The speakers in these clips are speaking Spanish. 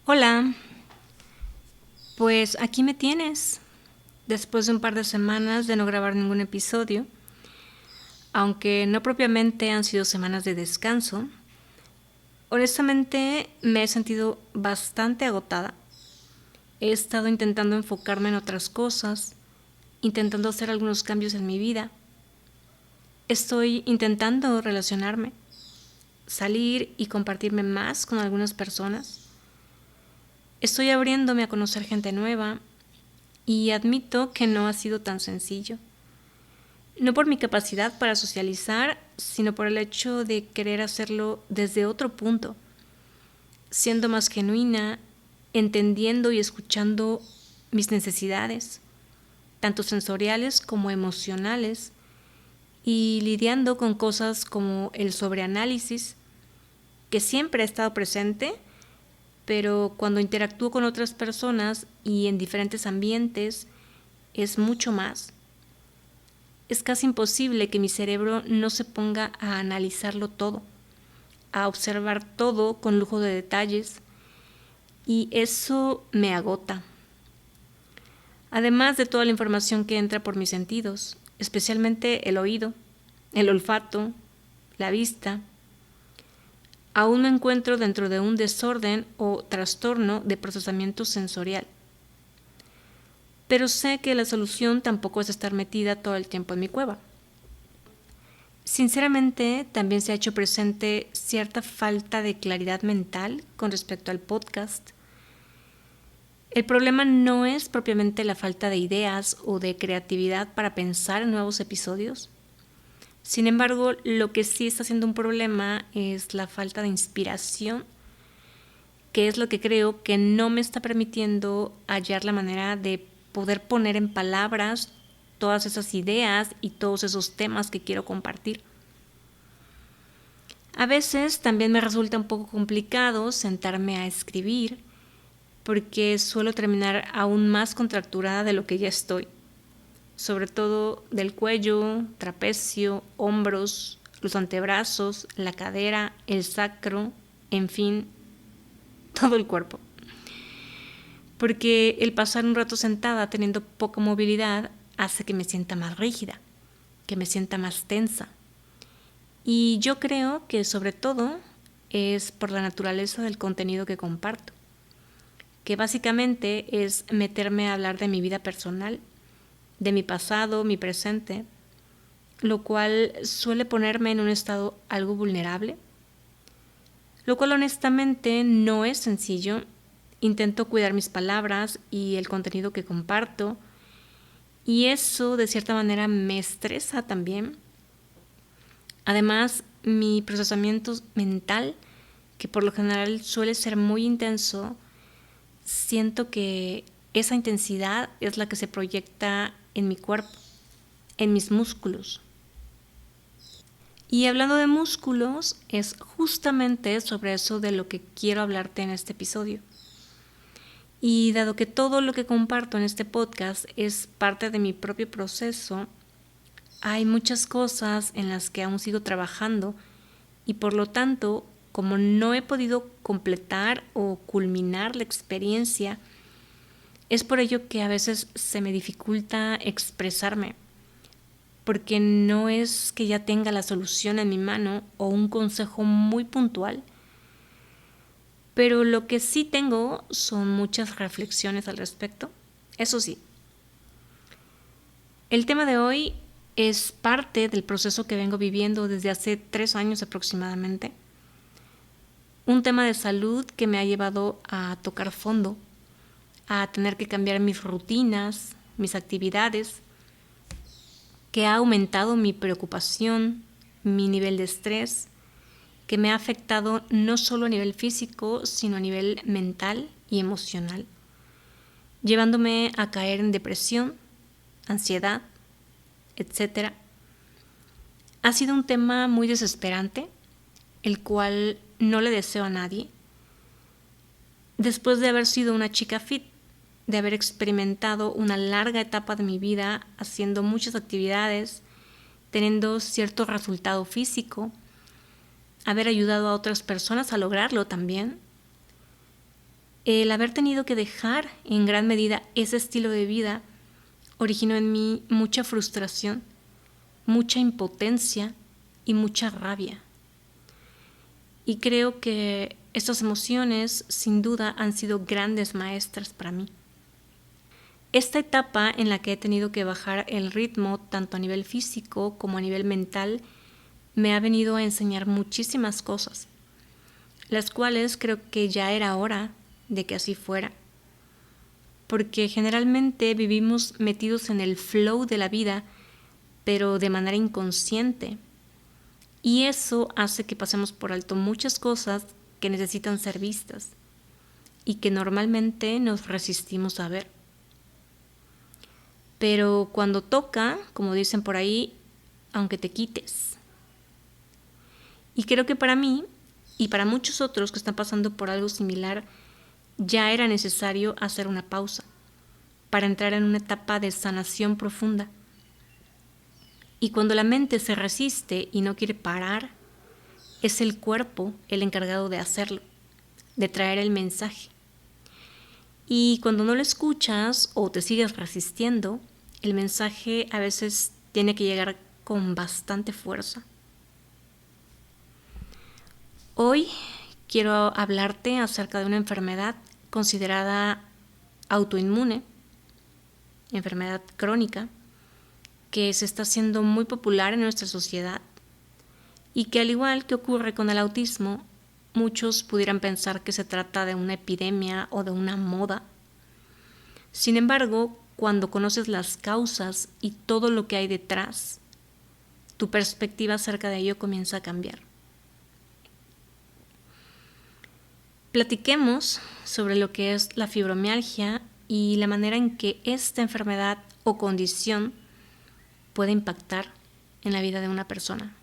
Hola, pues aquí me tienes, después de un par de semanas de no grabar ningún episodio, aunque no propiamente han sido semanas de descanso. Honestamente me he sentido bastante agotada. He estado intentando enfocarme en otras cosas, intentando hacer algunos cambios en mi vida. Estoy intentando relacionarme, salir y compartirme más con algunas personas. Estoy abriéndome a conocer gente nueva y admito que no ha sido tan sencillo. No por mi capacidad para socializar, sino por el hecho de querer hacerlo desde otro punto, siendo más genuina, entendiendo y escuchando mis necesidades, tanto sensoriales como emocionales, y lidiando con cosas como el sobreanálisis, que siempre ha estado presente, pero cuando interactúo con otras personas y en diferentes ambientes, es mucho más. Es casi imposible que mi cerebro no se ponga a analizarlo todo, a observar todo con lujo de detalles, y eso me agota. Además de toda la información que entra por mis sentidos, especialmente el oído, el olfato, la vista, aún me encuentro dentro de un desorden o trastorno de procesamiento sensorial. Pero sé que la solución tampoco es estar metida todo el tiempo en mi cueva. Sinceramente, también se ha hecho presente cierta falta de claridad mental con respecto al podcast. El problema no es propiamente la falta de ideas o de creatividad para pensar en nuevos episodios. Sin embargo, lo que sí está siendo un problema es la falta de inspiración, que es lo que creo que no me está permitiendo hallar la manera de poder poner en palabras todas esas ideas y todos esos temas que quiero compartir. A veces también me resulta un poco complicado sentarme a escribir porque suelo terminar aún más contracturada de lo que ya estoy, sobre todo del cuello, trapecio, hombros, los antebrazos, la cadera, el sacro, en fin, todo el cuerpo. Porque el pasar un rato sentada teniendo poca movilidad hace que me sienta más rígida, que me sienta más tensa. Y yo creo que sobre todo es por la naturaleza del contenido que comparto, que básicamente es meterme a hablar de mi vida personal, de mi pasado, mi presente, lo cual suele ponerme en un estado algo vulnerable, lo cual honestamente no es sencillo. Intento cuidar mis palabras y el contenido que comparto, y eso de cierta manera me estresa también. Además, mi procesamiento mental, que por lo general suele ser muy intenso, siento que esa intensidad es la que se proyecta en mi cuerpo, en mis músculos. Y hablando de músculos, es justamente sobre eso de lo que quiero hablarte en este episodio. Y dado que todo lo que comparto en este podcast es parte de mi propio proceso, hay muchas cosas en las que aún sigo trabajando y por lo tanto, como no he podido completar o culminar la experiencia, es por ello que a veces se me dificulta expresarme, porque no es que ya tenga la solución en mi mano o un consejo muy puntual, pero lo que sí tengo son muchas reflexiones al respecto. Eso sí, el tema de hoy es parte del proceso que vengo viviendo desde hace 3 años aproximadamente. Un tema de salud que me ha llevado a tocar fondo, a tener que cambiar mis rutinas, mis actividades, que ha aumentado mi preocupación, mi nivel de estrés, que me ha afectado no solo a nivel físico, sino a nivel mental y emocional, llevándome a caer en depresión, ansiedad, etcétera. Ha sido un tema muy desesperante, el cual no le deseo a nadie. Después de haber sido una chica fit, de haber experimentado una larga etapa de mi vida haciendo muchas actividades, teniendo cierto resultado físico, haber ayudado a otras personas a lograrlo también, El haber tenido que dejar en gran medida ese estilo de vida originó en mí mucha frustración, mucha impotencia y mucha rabia. Y creo que estas emociones sin duda han sido grandes maestras para mí. Esta etapa en la que he tenido que bajar el ritmo tanto a nivel físico como a nivel mental me ha venido a enseñar muchísimas cosas, las cuales creo que ya era hora de que así fuera, porque generalmente vivimos metidos en el flow de la vida, pero de manera inconsciente, y eso hace que pasemos por alto muchas cosas que necesitan ser vistas y que normalmente nos resistimos a ver. Pero cuando toca, como dicen por ahí, aunque te quites. Y creo que para mí y para muchos otros que están pasando por algo similar, ya era necesario hacer una pausa para entrar en una etapa de sanación profunda. Y cuando la mente se resiste y no quiere parar, es el cuerpo el encargado de hacerlo, de traer el mensaje. Y cuando no lo escuchas o te sigues resistiendo, el mensaje a veces tiene que llegar con bastante fuerza. Hoy quiero hablarte acerca de una enfermedad considerada autoinmune, enfermedad crónica, que se está haciendo muy popular en nuestra sociedad y que, al igual que ocurre con el autismo, muchos pudieran pensar que se trata de una epidemia o de una moda. Sin embargo, cuando conoces las causas y todo lo que hay detrás, tu perspectiva acerca de ello comienza a cambiar. Platiquemos sobre lo que es la fibromialgia y la manera en que esta enfermedad o condición puede impactar en la vida de una persona.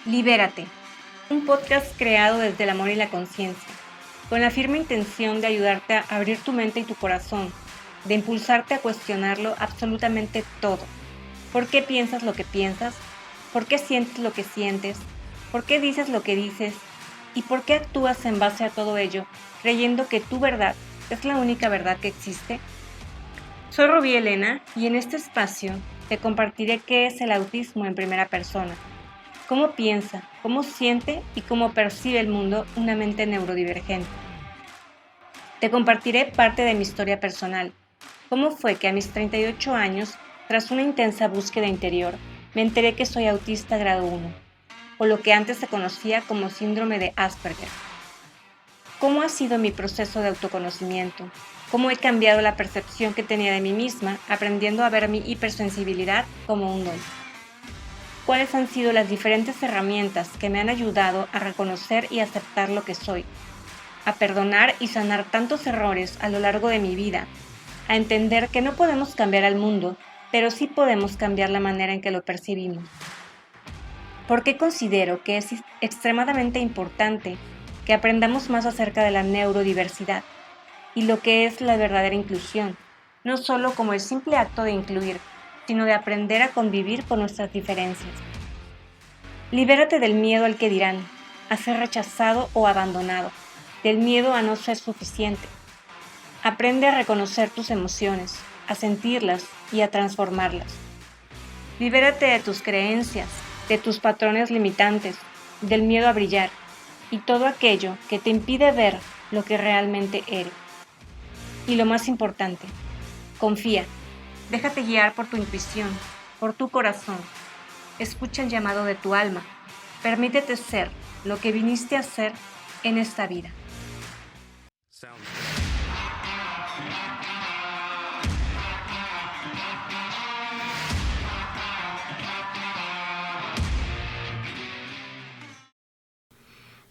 Libérate, un podcast creado desde el amor y la conciencia, con la firme intención de ayudarte a abrir tu mente y tu corazón, de impulsarte a cuestionarlo absolutamente todo. ¿Por qué piensas lo que piensas? ¿Por qué sientes lo que sientes? ¿Por qué dices lo que dices? ¿Y por qué actúas en base a todo ello, creyendo que tu verdad es la única verdad que existe? Soy Rubí Elena y en este espacio te compartiré qué es el autismo en primera persona, cómo piensa, cómo siente y cómo percibe el mundo una mente neurodivergente. Te compartiré parte de mi historia personal, cómo fue que a mis 38 años, tras una intensa búsqueda interior, me enteré que soy autista grado 1, o lo que antes se conocía como síndrome de Asperger. ¿Cómo ha sido mi proceso de autoconocimiento? ¿Cómo he cambiado la percepción que tenía de mí misma, aprendiendo a ver mi hipersensibilidad como un don? ¿Cuáles han sido las diferentes herramientas que me han ayudado a reconocer y aceptar lo que soy, a perdonar y sanar tantos errores a lo largo de mi vida, a entender que no podemos cambiar al mundo, pero sí podemos cambiar la manera en que lo percibimos? ¿Por qué considero que es extremadamente importante que aprendamos más acerca de la neurodiversidad y lo que es la verdadera inclusión, no solo como el simple acto de incluir, sino de aprender a convivir con nuestras diferencias? Libérate del miedo al que dirán, a ser rechazado o abandonado, del miedo a no ser suficiente. Aprende a reconocer tus emociones, a sentirlas y a transformarlas. Libérate de tus creencias, de tus patrones limitantes, del miedo a brillar y todo aquello que te impide ver lo que realmente eres. Y lo más importante, confía. Déjate guiar por tu intuición, por tu corazón. Escucha el llamado de tu alma. Permítete ser lo que viniste a ser en esta vida.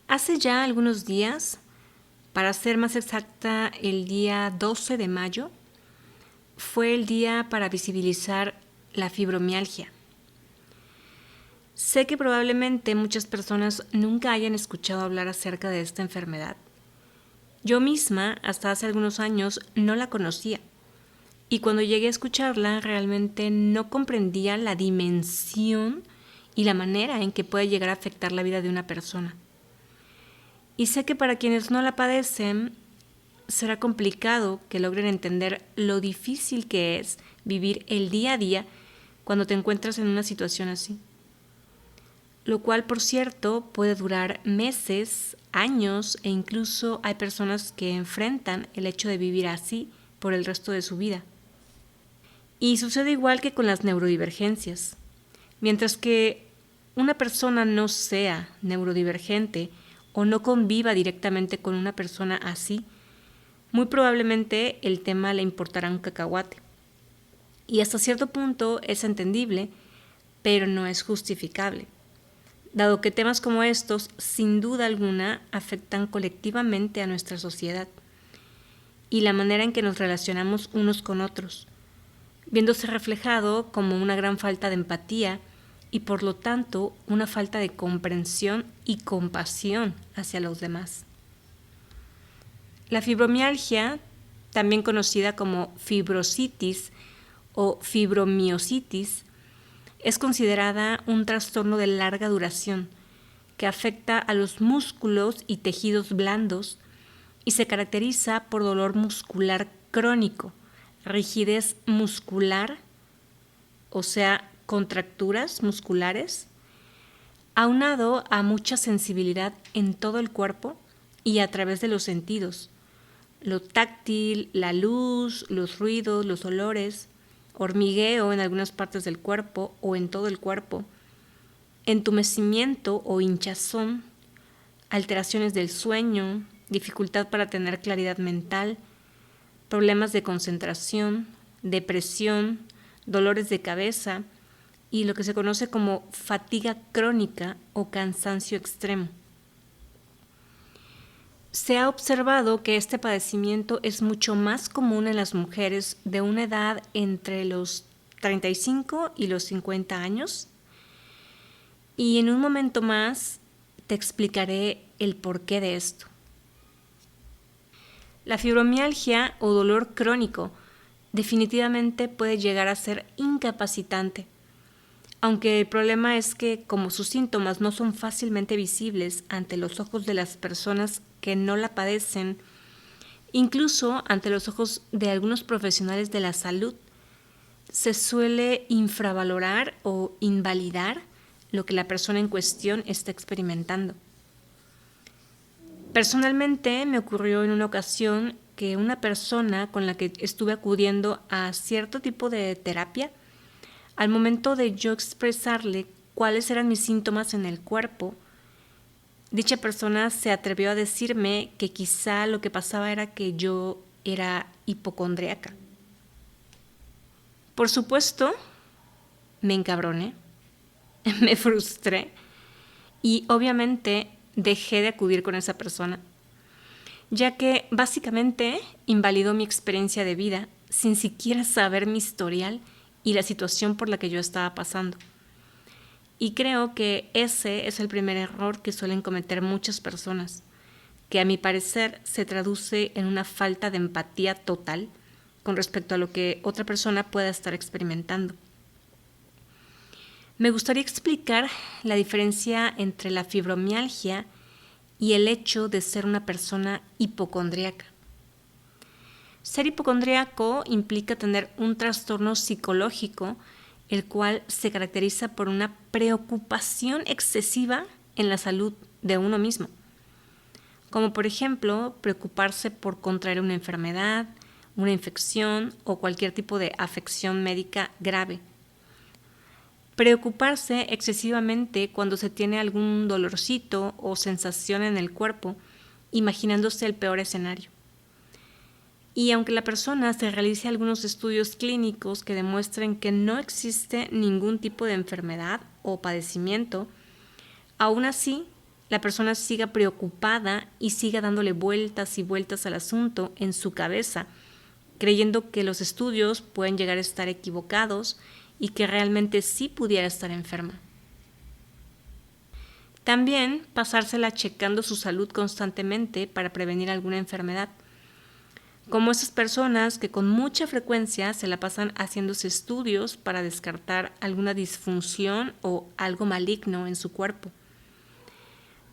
Hace ya algunos días, para ser más exacta, el día 12 de mayo, fue el día para visibilizar la fibromialgia. Sé que probablemente muchas personas nunca hayan escuchado hablar acerca de esta enfermedad. Yo misma, hasta hace algunos años, no la conocía. Y cuando llegué a escucharla, realmente no comprendía la dimensión y la manera en que puede llegar a afectar la vida de una persona. Y sé que para quienes no la padecen, será complicado que logren entender lo difícil que es vivir el día a día cuando te encuentras en una situación así. Lo cual, por cierto, puede durar meses, años e incluso hay personas que enfrentan el hecho de vivir así por el resto de su vida. Y sucede igual que con las neurodivergencias. Mientras que una persona no sea neurodivergente o no conviva directamente con una persona así, muy probablemente el tema le importará un cacahuate. Y hasta cierto punto es entendible, pero no es justificable, dado que temas como estos, sin duda alguna, afectan colectivamente a nuestra sociedad y la manera en que nos relacionamos unos con otros, viéndose reflejado como una gran falta de empatía y por lo tanto una falta de comprensión y compasión hacia los demás. La fibromialgia, también conocida como fibrositis o fibromiositis, es considerada un trastorno de larga duración que afecta a los músculos y tejidos blandos y se caracteriza por dolor muscular crónico, rigidez muscular, o sea, contracturas musculares, aunado a mucha sensibilidad en todo el cuerpo y a través de los sentidos, lo táctil, la luz, los ruidos, los olores, hormigueo en algunas partes del cuerpo o en todo el cuerpo, entumecimiento o hinchazón, alteraciones del sueño, dificultad para tener claridad mental, problemas de concentración, depresión, dolores de cabeza y lo que se conoce como fatiga crónica o cansancio extremo. Se ha observado que este padecimiento es mucho más común en las mujeres de una edad entre los 35 y los 50 años. Y en un momento más te explicaré el porqué de esto. La fibromialgia o dolor crónico definitivamente puede llegar a ser incapacitante, aunque el problema es que como sus síntomas no son fácilmente visibles ante los ojos de las personas que no la padecen, incluso ante los ojos de algunos profesionales de la salud, se suele infravalorar o invalidar lo que la persona en cuestión está experimentando. Personalmente me ocurrió en una ocasión que una persona con la que estuve acudiendo a cierto tipo de terapia, al momento de yo expresarle cuáles eran mis síntomas en el cuerpo, dicha persona se atrevió a decirme que quizá lo que pasaba era que yo era hipocondríaca. Por supuesto, me encabroné, me frustré y obviamente dejé de acudir con esa persona, ya que básicamente invalidó mi experiencia de vida sin siquiera saber mi historial y la situación por la que yo estaba pasando. Y creo que ese es el primer error que suelen cometer muchas personas, que a mi parecer se traduce en una falta de empatía total con respecto a lo que otra persona pueda estar experimentando. Me gustaría explicar la diferencia entre la fibromialgia y el hecho de ser una persona hipocondríaca. Ser hipocondríaco implica tener un trastorno psicológico, el cual se caracteriza por una preocupación excesiva en la salud de uno mismo, como por ejemplo preocuparse por contraer una enfermedad, una infección o cualquier tipo de afección médica grave. Preocuparse excesivamente cuando se tiene algún dolorcito o sensación en el cuerpo, imaginándose el peor escenario. Y aunque la persona se realice algunos estudios clínicos que demuestren que no existe ningún tipo de enfermedad o padecimiento, aún así la persona siga preocupada y siga dándole vueltas y vueltas al asunto en su cabeza, creyendo que los estudios pueden llegar a estar equivocados y que realmente sí pudiera estar enferma. También pasársela checando su salud constantemente para prevenir alguna enfermedad, como esas personas que con mucha frecuencia se la pasan haciéndose estudios para descartar alguna disfunción o algo maligno en su cuerpo.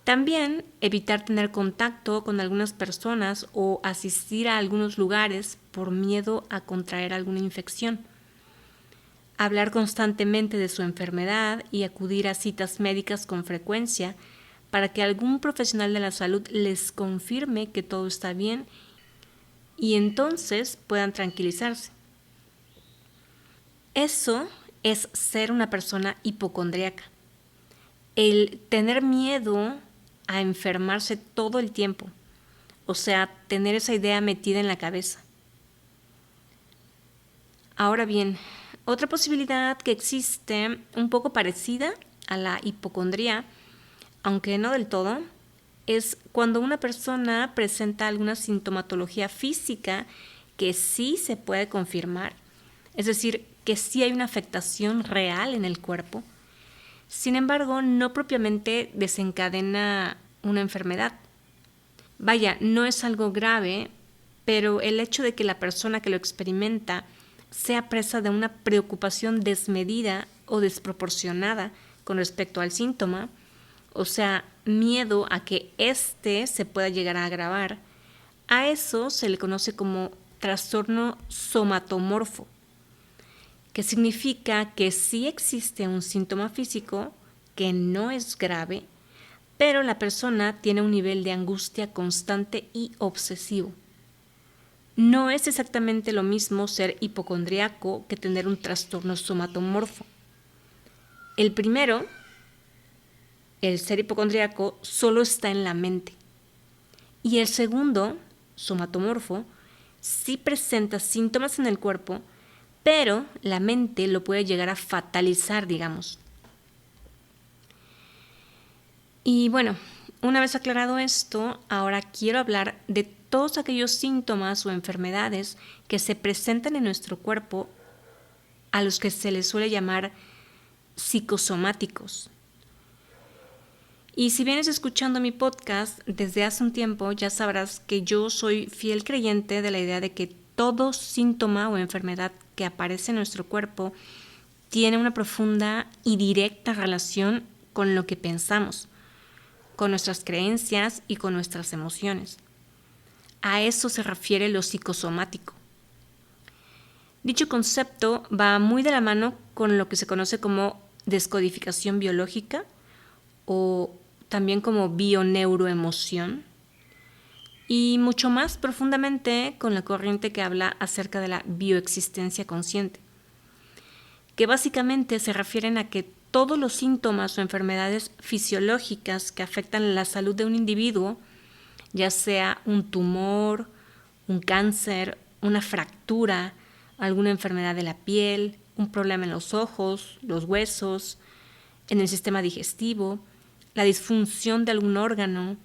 También evitar tener contacto con algunas personas o asistir a algunos lugares por miedo a contraer alguna infección. Hablar constantemente de su enfermedad y acudir a citas médicas con frecuencia para que algún profesional de la salud les confirme que todo está bien y entonces puedan tranquilizarse. Eso es ser una persona hipocondríaca. El tener miedo a enfermarse todo el tiempo, o sea, tener esa idea metida en la cabeza. Ahora bien, otra posibilidad que existe un poco parecida a la hipocondría, aunque no del todo, es cuando una persona presenta alguna sintomatología física que sí se puede confirmar, es decir, que sí hay una afectación real en el cuerpo. Sin embargo, no propiamente desencadena una enfermedad. Vaya, no es algo grave, pero el hecho de que la persona que lo experimenta sea presa de una preocupación desmedida o desproporcionada con respecto al síntoma, o sea, miedo a que éste se pueda llegar a agravar, a eso se le conoce como trastorno somatomorfo, que significa que sí existe un síntoma físico que no es grave, pero la persona tiene un nivel de angustia constante y obsesivo. No es exactamente lo mismo ser hipocondriaco que tener un trastorno somatomorfo. El primero, el ser hipocondriaco, solo está en la mente. Y el segundo, somatomorfo, sí presenta síntomas en el cuerpo, pero la mente lo puede llegar a fatalizar, digamos. Y bueno, una vez aclarado esto, ahora quiero hablar de todos aquellos síntomas o enfermedades que se presentan en nuestro cuerpo a los que se les suele llamar psicosomáticos. Y si vienes escuchando mi podcast desde hace un tiempo, ya sabrás que yo soy fiel creyente de la idea de que todo síntoma o enfermedad que aparece en nuestro cuerpo tiene una profunda y directa relación con lo que pensamos, con nuestras creencias y con nuestras emociones. A eso se refiere lo psicosomático. Dicho concepto va muy de la mano con lo que se conoce como descodificación biológica o también como bioneuroemoción y mucho más profundamente con la corriente que habla acerca de la bioexistencia consciente, que básicamente se refieren a que todos los síntomas o enfermedades fisiológicas que afectan la salud de un individuo, ya sea un tumor, un cáncer, una fractura, alguna enfermedad de la piel, un problema en los ojos, los huesos, en el sistema digestivo, la disfunción de algún órgano,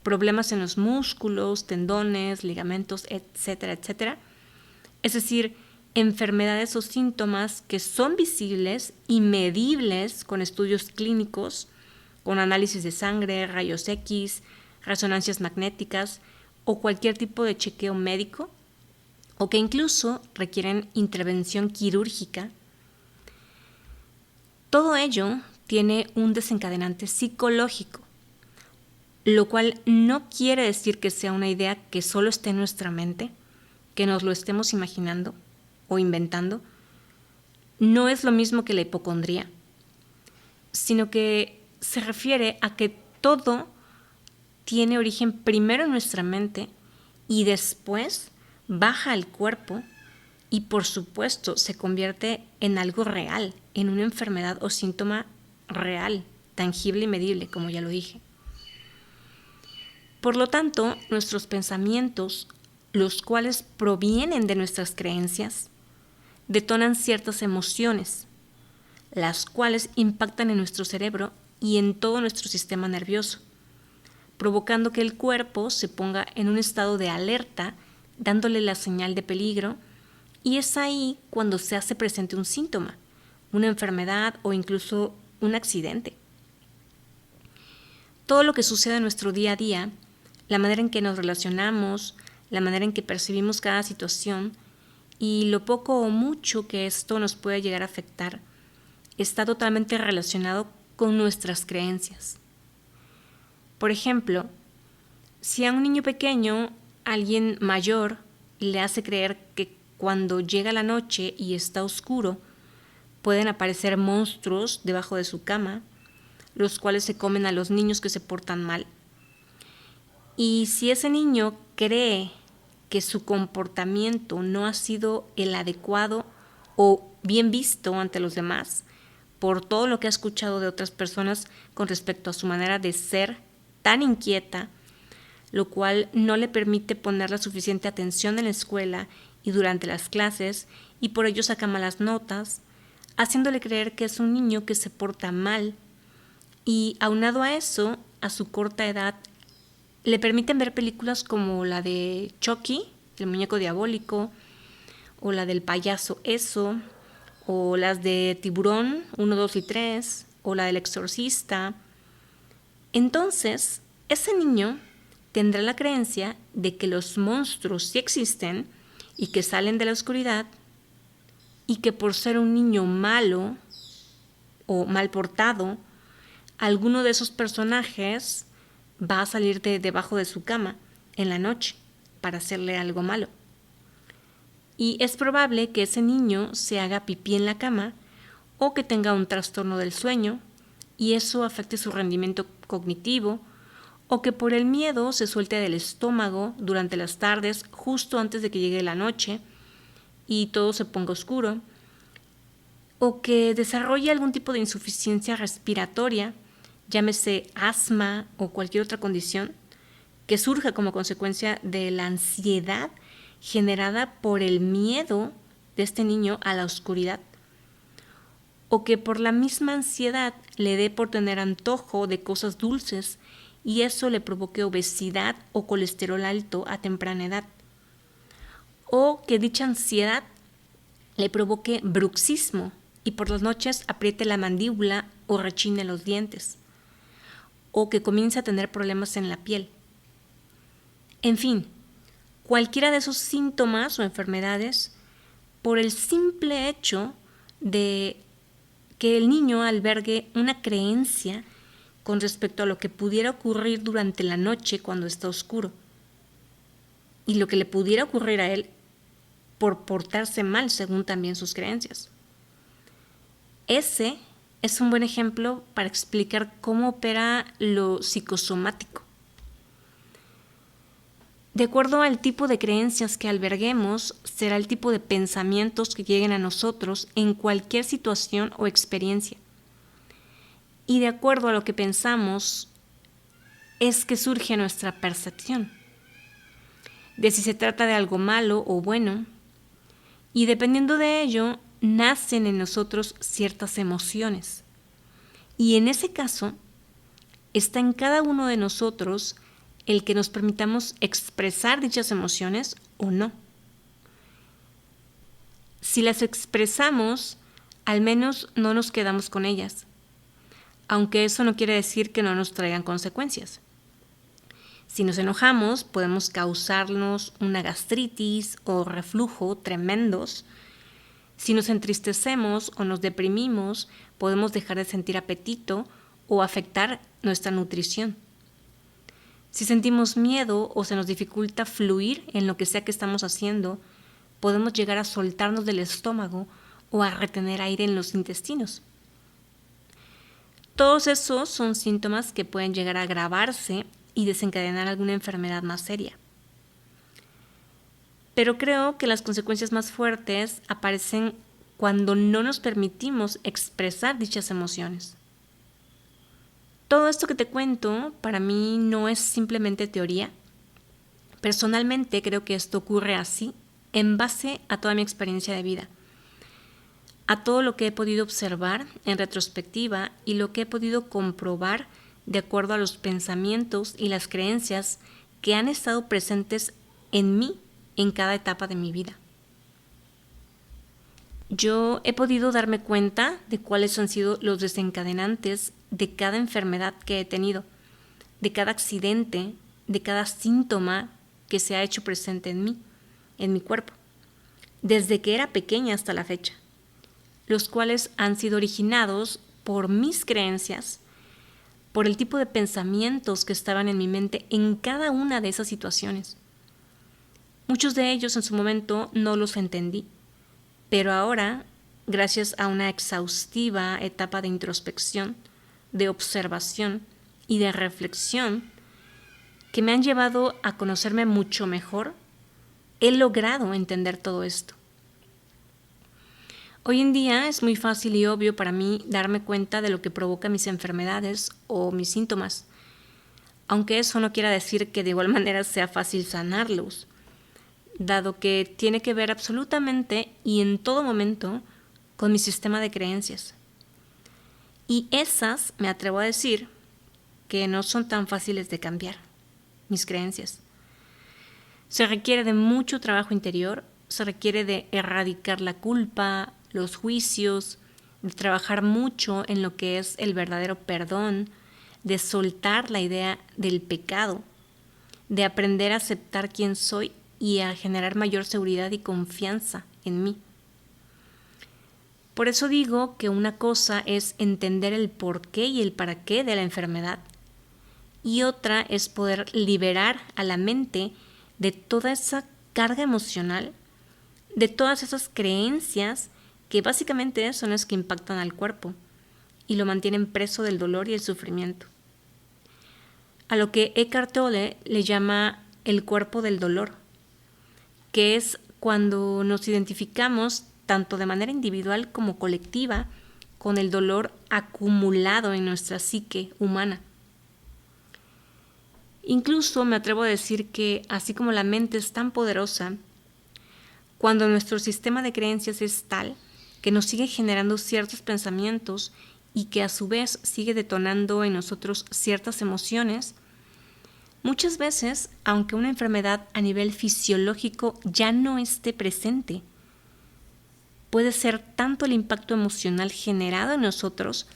problemas en los músculos, tendones, ligamentos, etcétera, etcétera. Es decir, enfermedades o síntomas que son visibles y medibles con estudios clínicos, con análisis de sangre, rayos X, resonancias magnéticas o cualquier tipo de chequeo médico, o que incluso requieren intervención quirúrgica. Todo ello tiene un desencadenante psicológico, lo cual no quiere decir que sea una idea que solo esté en nuestra mente, que nos lo estemos imaginando o inventando. No es lo mismo que la hipocondría, sino que se refiere a que todo tiene origen primero en nuestra mente y después baja al cuerpo y por supuesto se convierte en algo real, en una enfermedad o síntoma real, tangible y medible, como ya lo dije. Por lo tanto, nuestros pensamientos, los cuales provienen de nuestras creencias, detonan ciertas emociones, las cuales impactan en nuestro cerebro y en todo nuestro sistema nervioso, provocando que el cuerpo se ponga en un estado de alerta, dándole la señal de peligro, y es ahí cuando se hace presente un síntoma, una enfermedad o incluso un accidente. Todo lo que sucede en nuestro día a día, la manera en que nos relacionamos, la manera en que percibimos cada situación y lo poco o mucho que esto nos puede llegar a afectar, está totalmente relacionado con nuestras creencias. Por ejemplo, si a un niño pequeño alguien mayor le hace creer que cuando llega la noche y está oscuro, pueden aparecer monstruos debajo de su cama, los cuales se comen a los niños que se portan mal. Y si ese niño cree que su comportamiento no ha sido el adecuado o bien visto ante los demás, por todo lo que ha escuchado de otras personas con respecto a su manera de ser tan inquieta, lo cual no le permite poner la suficiente atención en la escuela y durante las clases, y por ello saca malas notas, haciéndole creer que es un niño que se porta mal. Y aunado a eso, a su corta edad, le permiten ver películas como la de Chucky, el muñeco diabólico, o la del payaso Eso, o las de Tiburón 1, 2 y 3, o la del exorcista. Entonces, ese niño tendrá la creencia de que los monstruos sí existen y que salen de la oscuridad, y que por ser un niño malo o mal portado, alguno de esos personajes va a salir de debajo de su cama en la noche para hacerle algo malo. Y es probable que ese niño se haga pipí en la cama o que tenga un trastorno del sueño y eso afecte su rendimiento cognitivo, o que por el miedo se suelte del estómago durante las tardes justo antes de que llegue la noche y todo se ponga oscuro, o que desarrolle algún tipo de insuficiencia respiratoria, llámese asma o cualquier otra condición, que surja como consecuencia de la ansiedad generada por el miedo de este niño a la oscuridad, o que por la misma ansiedad le dé por tener antojo de cosas dulces y eso le provoque obesidad o colesterol alto a temprana edad, o que dicha ansiedad le provoque bruxismo y por las noches apriete la mandíbula o rechine los dientes, o que comience a tener problemas en la piel. En fin, cualquiera de esos síntomas o enfermedades, por el simple hecho de que el niño albergue una creencia con respecto a lo que pudiera ocurrir durante la noche cuando está oscuro, y lo que le pudiera ocurrir a él por portarse mal según también sus creencias. Ese es un buen ejemplo para explicar cómo opera lo psicosomático. De acuerdo al tipo de creencias que alberguemos, será el tipo de pensamientos que lleguen a nosotros en cualquier situación o experiencia. Y de acuerdo a lo que pensamos, es que surge nuestra percepción de si se trata de algo malo o bueno, y dependiendo de ello, nacen en nosotros ciertas emociones. Y en ese caso, está en cada uno de nosotros el que nos permitamos expresar dichas emociones o no. Si las expresamos, al menos no nos quedamos con ellas, aunque eso no quiere decir que no nos traigan consecuencias. Si nos enojamos, podemos causarnos una gastritis o reflujo tremendos. Si nos entristecemos o nos deprimimos, podemos dejar de sentir apetito o afectar nuestra nutrición. Si sentimos miedo o se nos dificulta fluir en lo que sea que estamos haciendo, podemos llegar a soltarnos del estómago o a retener aire en los intestinos. Todos esos son síntomas que pueden llegar a agravarse y desencadenar alguna enfermedad más seria. Pero creo que las consecuencias más fuertes aparecen cuando no nos permitimos expresar dichas emociones. Todo esto que te cuento para mí no es simplemente teoría. Personalmente creo que esto ocurre así en base a toda mi experiencia de vida, a todo lo que he podido observar en retrospectiva y lo que he podido comprobar de acuerdo a los pensamientos y las creencias que han estado presentes en mí en cada etapa de mi vida. yo he podido darme cuenta de cuáles han sido los desencadenantes de cada enfermedad que he tenido, de cada accidente, de cada síntoma que se ha hecho presente en mí, en mi cuerpo, desde que era pequeña hasta la fecha, los cuales han sido originados por mis creencias, por el tipo de pensamientos que estaban en mi mente en cada una de esas situaciones. Muchos de ellos en su momento no los entendí, pero ahora, gracias a una exhaustiva etapa de introspección, de observación y de reflexión que me han llevado a conocerme mucho mejor, he logrado entender todo esto. Hoy en día es muy fácil y obvio para mí darme cuenta de lo que provoca mis enfermedades o mis síntomas, aunque eso no quiera decir que de igual manera sea fácil sanarlos, dado que tiene que ver absolutamente y en todo momento con mi sistema de creencias. Y esas, me atrevo a decir, que no son tan fáciles de cambiar, mis creencias. Se requiere de mucho trabajo interior, se requiere de erradicar la culpa, los juicios, de trabajar mucho en lo que es el verdadero perdón, de soltar la idea del pecado, de aprender a aceptar quién soy y a generar mayor seguridad y confianza en mí. Por eso digo que una cosa es entender el porqué y el para qué de la enfermedad, y otra es poder liberar a la mente de toda esa carga emocional, de todas esas creencias que básicamente son las que impactan al cuerpo y lo mantienen preso del dolor y el sufrimiento. A lo que Eckhart Tolle le llama el cuerpo del dolor, que es cuando nos identificamos tanto de manera individual como colectiva con el dolor acumulado en nuestra psique humana. Incluso me atrevo a decir que, así como la mente es tan poderosa, cuando nuestro sistema de creencias es tal que nos sigue generando ciertos pensamientos y que a su vez sigue detonando en nosotros ciertas emociones, muchas veces, aunque una enfermedad a nivel fisiológico ya no esté presente, puede ser tanto el impacto emocional generado en nosotros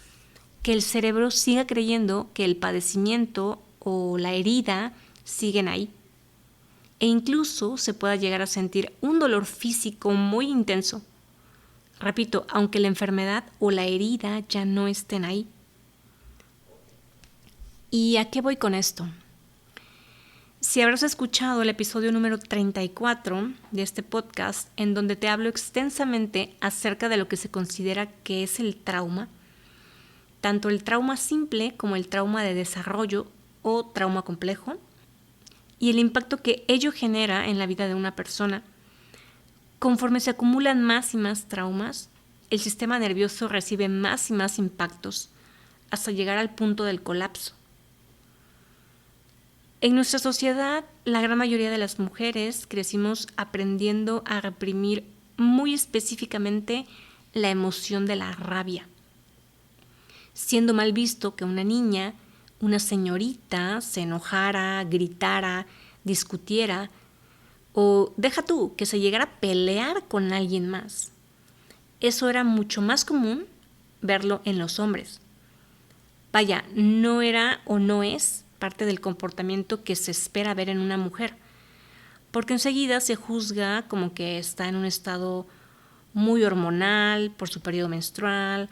que el cerebro siga creyendo que el padecimiento o la herida siguen ahí. E incluso se pueda llegar a sentir un dolor físico muy intenso. Repito, aunque la enfermedad o la herida ya no estén ahí. ¿Y a qué voy con esto? Si habrás escuchado el episodio número 34 de este podcast, en donde te hablo extensamente acerca de lo que se considera que es el trauma, tanto el trauma simple como el trauma de desarrollo o trauma complejo, y el impacto que ello genera en la vida de una persona. Conforme se acumulan más y más traumas, el sistema nervioso recibe más y más impactos, hasta llegar al punto del colapso. En nuestra sociedad, la gran mayoría de las mujeres crecimos aprendiendo a reprimir muy específicamente la emoción de la rabia, siendo mal visto que una niña, una señorita, se enojara, gritara, discutiera, o deja tú, que se llegara a pelear con alguien más. Eso era mucho más común verlo en los hombres. Vaya, no era o no es parte del comportamiento que se espera ver en una mujer, porque enseguida se juzga como que está en un estado muy hormonal por su periodo menstrual,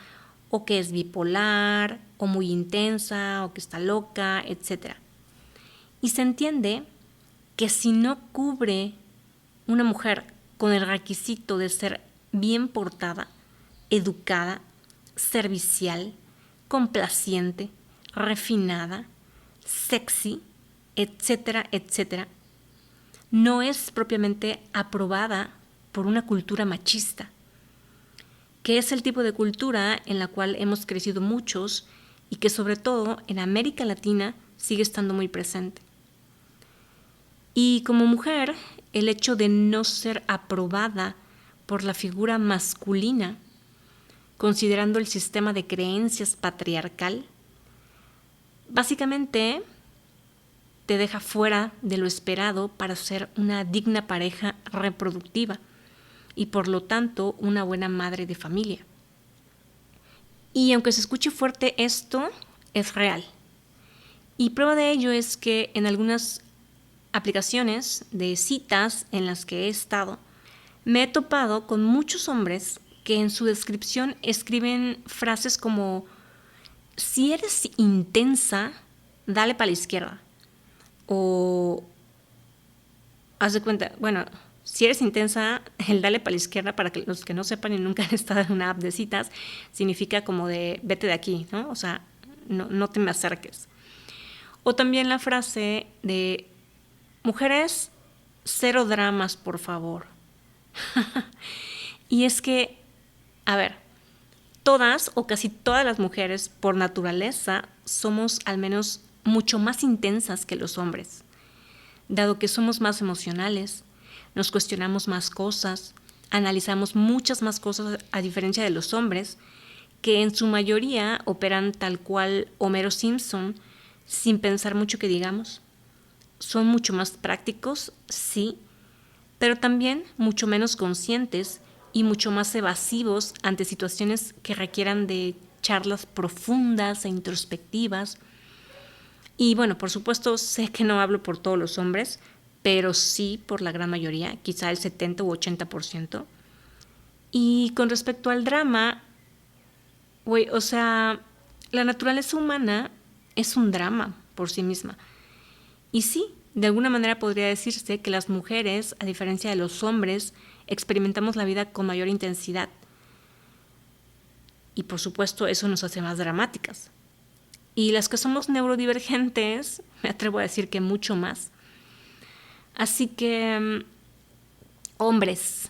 o que es bipolar, o muy intensa, o que está loca, etc. Y se entiende que si no cubre una mujer con el requisito de ser bien portada, educada, servicial, complaciente, refinada, sexy, etcétera, etcétera, no es propiamente aprobada por una cultura machista, que es el tipo de cultura en la cual hemos crecido muchos y que sobre todo en América Latina sigue estando muy presente. Y como mujer, el hecho de no ser aprobada por la figura masculina, considerando el sistema de creencias patriarcal, básicamente te deja fuera de lo esperado para ser una digna pareja reproductiva y por lo tanto una buena madre de familia. Y aunque se escuche fuerte, esto es real. Y prueba de ello es que en algunas aplicaciones de citas en las que he estado, me he topado con muchos hombres que en su descripción escriben frases como: si eres intensa, dale para la izquierda. O haz de cuenta, bueno, si eres intensa, el dale para la izquierda, para que los que no sepan y nunca han estado en una app de citas, significa como de vete de aquí, ¿no? O sea, no te me acerques. O también la frase de mujeres, cero dramas, por favor. Y es que, a ver, todas o casi todas las mujeres por naturaleza somos al menos mucho más intensas que los hombres, dado que somos más emocionales, nos cuestionamos más cosas, analizamos muchas más cosas a diferencia de los hombres, que en su mayoría operan tal cual Homero Simpson, sin pensar mucho que digamos. Son mucho más prácticos, sí, pero también mucho menos conscientes y mucho más evasivos ante situaciones que requieran de charlas profundas e introspectivas. Y bueno, por supuesto, sé que no hablo por todos los hombres, pero sí por la gran mayoría, quizá el 70 u 80%. Y con respecto al drama, o sea, la naturaleza humana es un drama por sí misma. Y sí, de alguna manera podría decirse que las mujeres, a diferencia de los hombres, experimentamos la vida con mayor intensidad. Y por supuesto eso nos hace más dramáticas. Y las que somos neurodivergentes, me atrevo a decir que mucho más. Así que, hombres,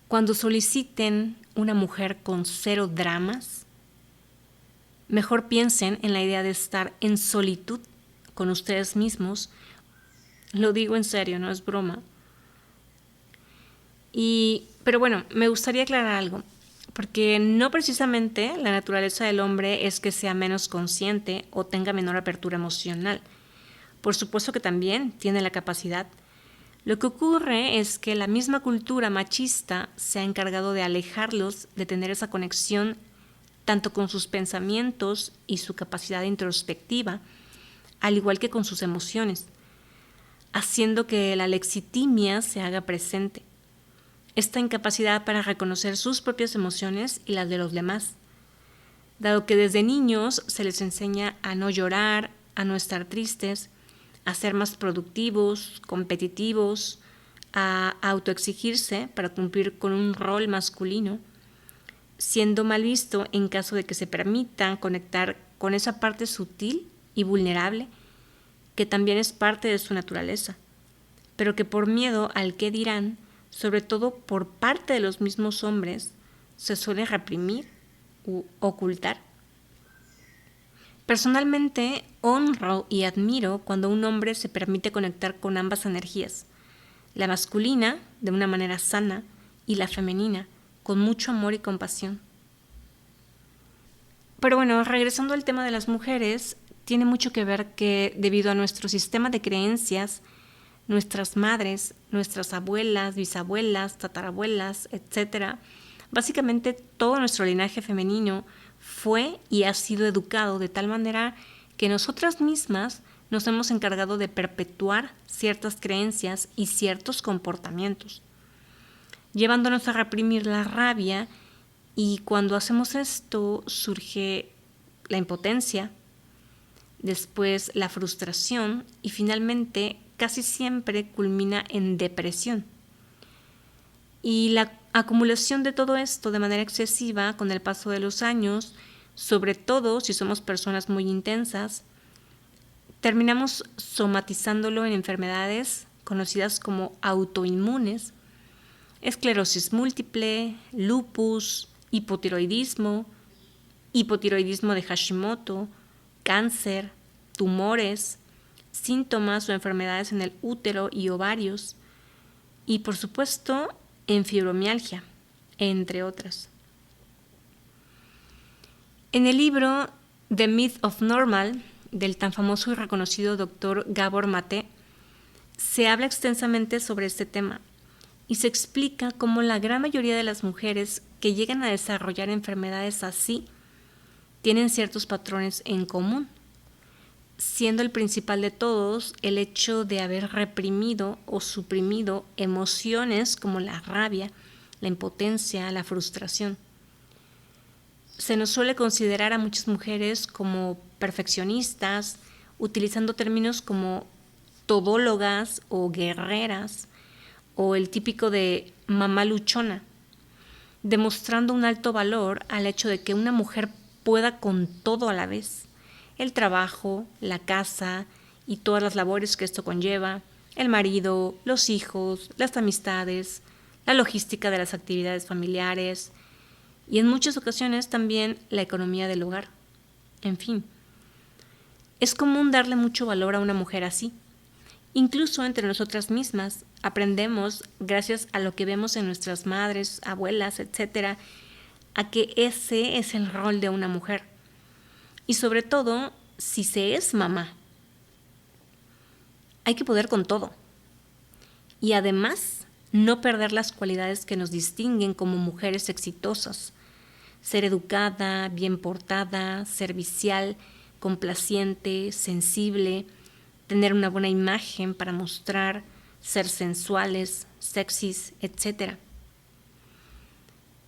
cuando soliciten una mujer con cero dramas, mejor piensen en la idea de estar en solitud con ustedes mismos. Lo digo en serio, no es broma. Pero bueno, me gustaría aclarar algo, porque no precisamente la naturaleza del hombre es que sea menos consciente o tenga menor apertura emocional. Por supuesto que también tiene la capacidad. Lo que ocurre es que la misma cultura machista se ha encargado de alejarlos de tener esa conexión tanto con sus pensamientos y su capacidad introspectiva, al igual que con sus emociones, haciendo que la lexitimia se haga presente. Esta incapacidad para reconocer sus propias emociones y las de los demás, dado que desde niños se les enseña a no llorar, a no estar tristes, a ser más productivos, competitivos, a autoexigirse para cumplir con un rol masculino, siendo mal visto en caso de que se permitan conectar con esa parte sutil y vulnerable que también es parte de su naturaleza, pero que por miedo al qué dirán, sobre todo por parte de los mismos hombres, se suele reprimir u ocultar. Personalmente, honro y admiro cuando un hombre se permite conectar con ambas energías, la masculina, de una manera sana, y la femenina, con mucho amor y compasión. Pero bueno, regresando al tema de las mujeres, tiene mucho que ver que debido a nuestro sistema de creencias, nuestras madres, nuestras abuelas, bisabuelas, tatarabuelas, etc., básicamente todo nuestro linaje femenino fue y ha sido educado de tal manera que nosotras mismas nos hemos encargado de perpetuar ciertas creencias y ciertos comportamientos, llevándonos a reprimir la rabia, y cuando hacemos esto surge la impotencia, después la frustración y finalmente casi siempre culmina en depresión. Y la acumulación de todo esto de manera excesiva con el paso de los años, sobre todo si somos personas muy intensas, terminamos somatizándolo en enfermedades conocidas como autoinmunes, esclerosis múltiple, lupus, hipotiroidismo de Hashimoto, cáncer, tumores, síntomas o enfermedades en el útero y ovarios, y por supuesto en fibromialgia, entre otras. En el libro The Myth of Normal, del tan famoso y reconocido doctor Gabor Mate, se habla extensamente sobre este tema, y se explica cómo la gran mayoría de las mujeres que llegan a desarrollar enfermedades así tienen ciertos patrones en común, siendo el principal de todos el hecho de haber reprimido o suprimido emociones como la rabia, la impotencia, la frustración. Se nos suele considerar a muchas mujeres como perfeccionistas, utilizando términos como todólogas o guerreras, o el típico de mamá luchona, demostrando un alto valor al hecho de que una mujer pueda con todo a la vez: el trabajo, la casa y todas las labores que esto conlleva, el marido, los hijos, las amistades, la logística de las actividades familiares y en muchas ocasiones también la economía del hogar. En fin, es común darle mucho valor a una mujer así. Incluso entre nosotras mismas aprendemos, gracias a lo que vemos en nuestras madres, abuelas, etc., a que ese es el rol de una mujer. Y sobre todo, si se es mamá, hay que poder con todo. Y además, no perder las cualidades que nos distinguen como mujeres exitosas: ser educada, bien portada, servicial, complaciente, sensible, tener una buena imagen para mostrar, ser sensuales, sexys, etc.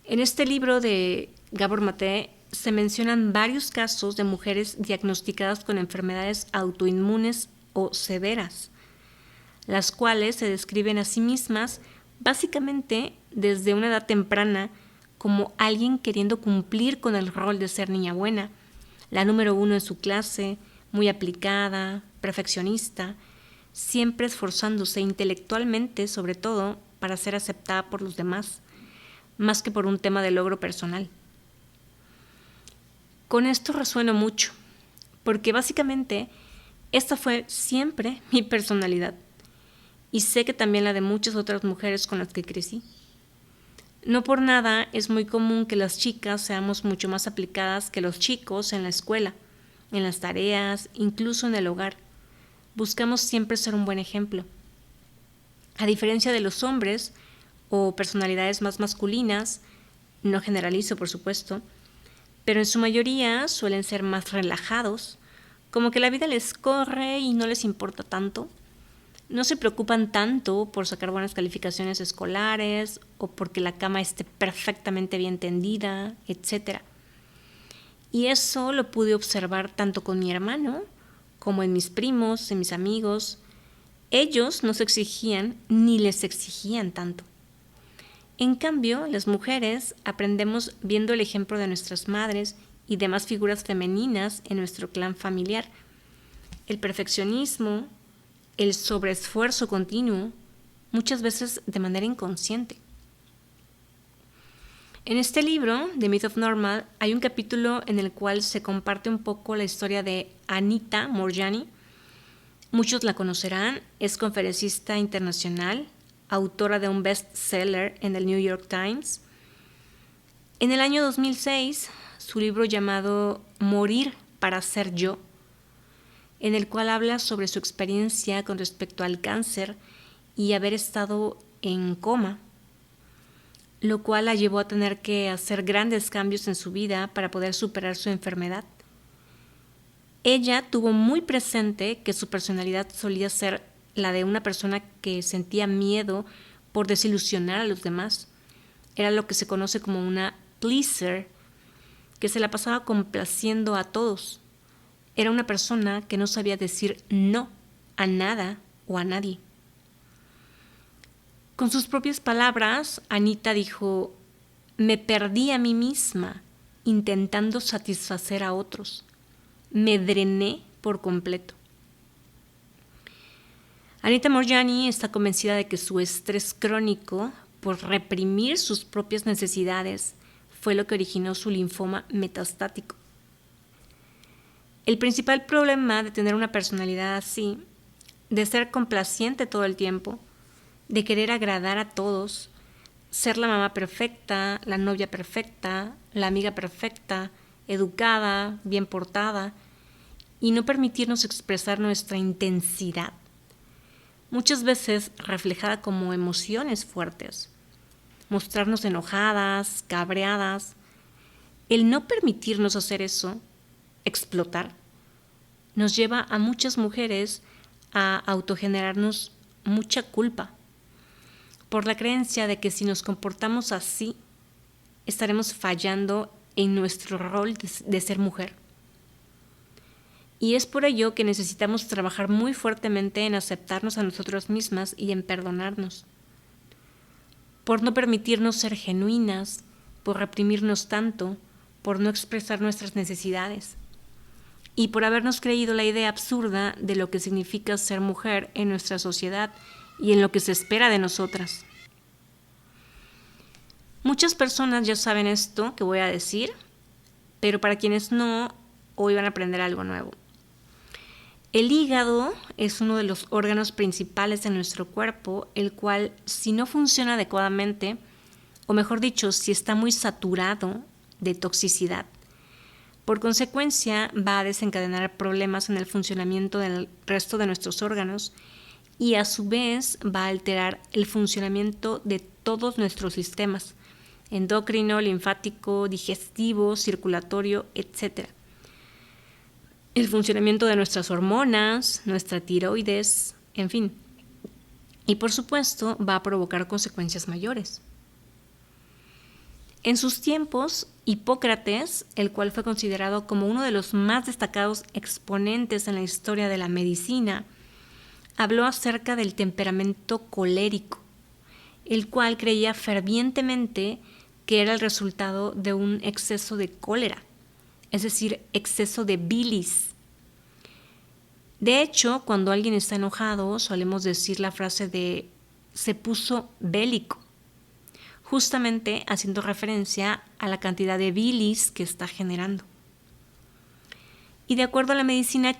En este libro de Gabor Maté se mencionan varios casos de mujeres diagnosticadas con enfermedades autoinmunes o severas, las cuales se describen a sí mismas básicamente desde una edad temprana como alguien queriendo cumplir con el rol de ser niña buena, la número 1 en su clase, muy aplicada, perfeccionista, siempre esforzándose intelectualmente, sobre todo, para ser aceptada por los demás, más que por un tema de logro personal. Con esto resueno mucho, porque básicamente esta fue siempre mi personalidad, y sé que también la de muchas otras mujeres con las que crecí. No por nada es muy común que las chicas seamos mucho más aplicadas que los chicos en la escuela, en las tareas, incluso en el hogar. Buscamos siempre ser un buen ejemplo. A diferencia de los hombres o personalidades más masculinas, no generalizo por supuesto, pero en su mayoría suelen ser más relajados, como que la vida les corre y no les importa tanto. No se preocupan tanto por sacar buenas calificaciones escolares o porque la cama esté perfectamente bien tendida, etc. Y eso lo pude observar tanto con mi hermano como en mis primos, en mis amigos. Ellos no se exigían ni les exigían tanto. En cambio, las mujeres aprendemos viendo el ejemplo de nuestras madres y demás figuras femeninas en nuestro clan familiar. El perfeccionismo, el sobreesfuerzo continuo, muchas veces de manera inconsciente. En este libro, The Myth of Normal, hay un capítulo en el cual se comparte un poco la historia de Anita Moorjani. Muchos la conocerán, es conferencista internacional, autora de un bestseller en el New York Times. En el año 2006, su libro llamado Morir para ser yo, en el cual habla sobre su experiencia con respecto al cáncer y haber estado en coma, lo cual la llevó a tener que hacer grandes cambios en su vida para poder superar su enfermedad. Ella tuvo muy presente que su personalidad solía ser la de una persona que sentía miedo por desilusionar a los demás. Era lo que se conoce como una pleaser, que se la pasaba complaciendo a todos. Era una persona que no sabía decir no a nada o a nadie. Con sus propias palabras, Anita dijo: me perdí a mí misma intentando satisfacer a otros. Me drené por completo. Anita Moorjani está convencida de que su estrés crónico por reprimir sus propias necesidades fue lo que originó su linfoma metastático. El principal problema de tener una personalidad así, de ser complaciente todo el tiempo, de querer agradar a todos, ser la mamá perfecta, la novia perfecta, la amiga perfecta, educada, bien portada, y no permitirnos expresar nuestra intensidad, muchas veces reflejada como emociones fuertes, mostrarnos enojadas, cabreadas. El no permitirnos hacer eso, explotar, nos lleva a muchas mujeres a autogenerarnos mucha culpa por la creencia de que si nos comportamos así, estaremos fallando en nuestro rol de ser mujer. Y es por ello que necesitamos trabajar muy fuertemente en aceptarnos a nosotras mismas y en perdonarnos. Por no permitirnos ser genuinas, por reprimirnos tanto, por no expresar nuestras necesidades. Y por habernos creído la idea absurda de lo que significa ser mujer en nuestra sociedad y en lo que se espera de nosotras. Muchas personas ya saben esto que voy a decir, pero para quienes no, hoy van a aprender algo nuevo. El hígado es uno de los órganos principales de nuestro cuerpo, el cual, si no funciona adecuadamente, o mejor dicho, si está muy saturado de toxicidad, por consecuencia va a desencadenar problemas en el funcionamiento del resto de nuestros órganos y a su vez va a alterar el funcionamiento de todos nuestros sistemas, endocrino, linfático, digestivo, circulatorio, etc. El funcionamiento de nuestras hormonas, nuestra tiroides, en fin. Y por supuesto va a provocar consecuencias mayores. En sus tiempos, Hipócrates, el cual fue considerado como uno de los más destacados exponentes en la historia de la medicina, habló acerca del temperamento colérico, el cual creía fervientemente que era el resultado de un exceso de cólera, es decir, exceso de bilis. De hecho, cuando alguien está enojado, solemos decir la frase de se puso bélico, justamente haciendo referencia a la cantidad de bilis que está generando. Y de acuerdo a la medicina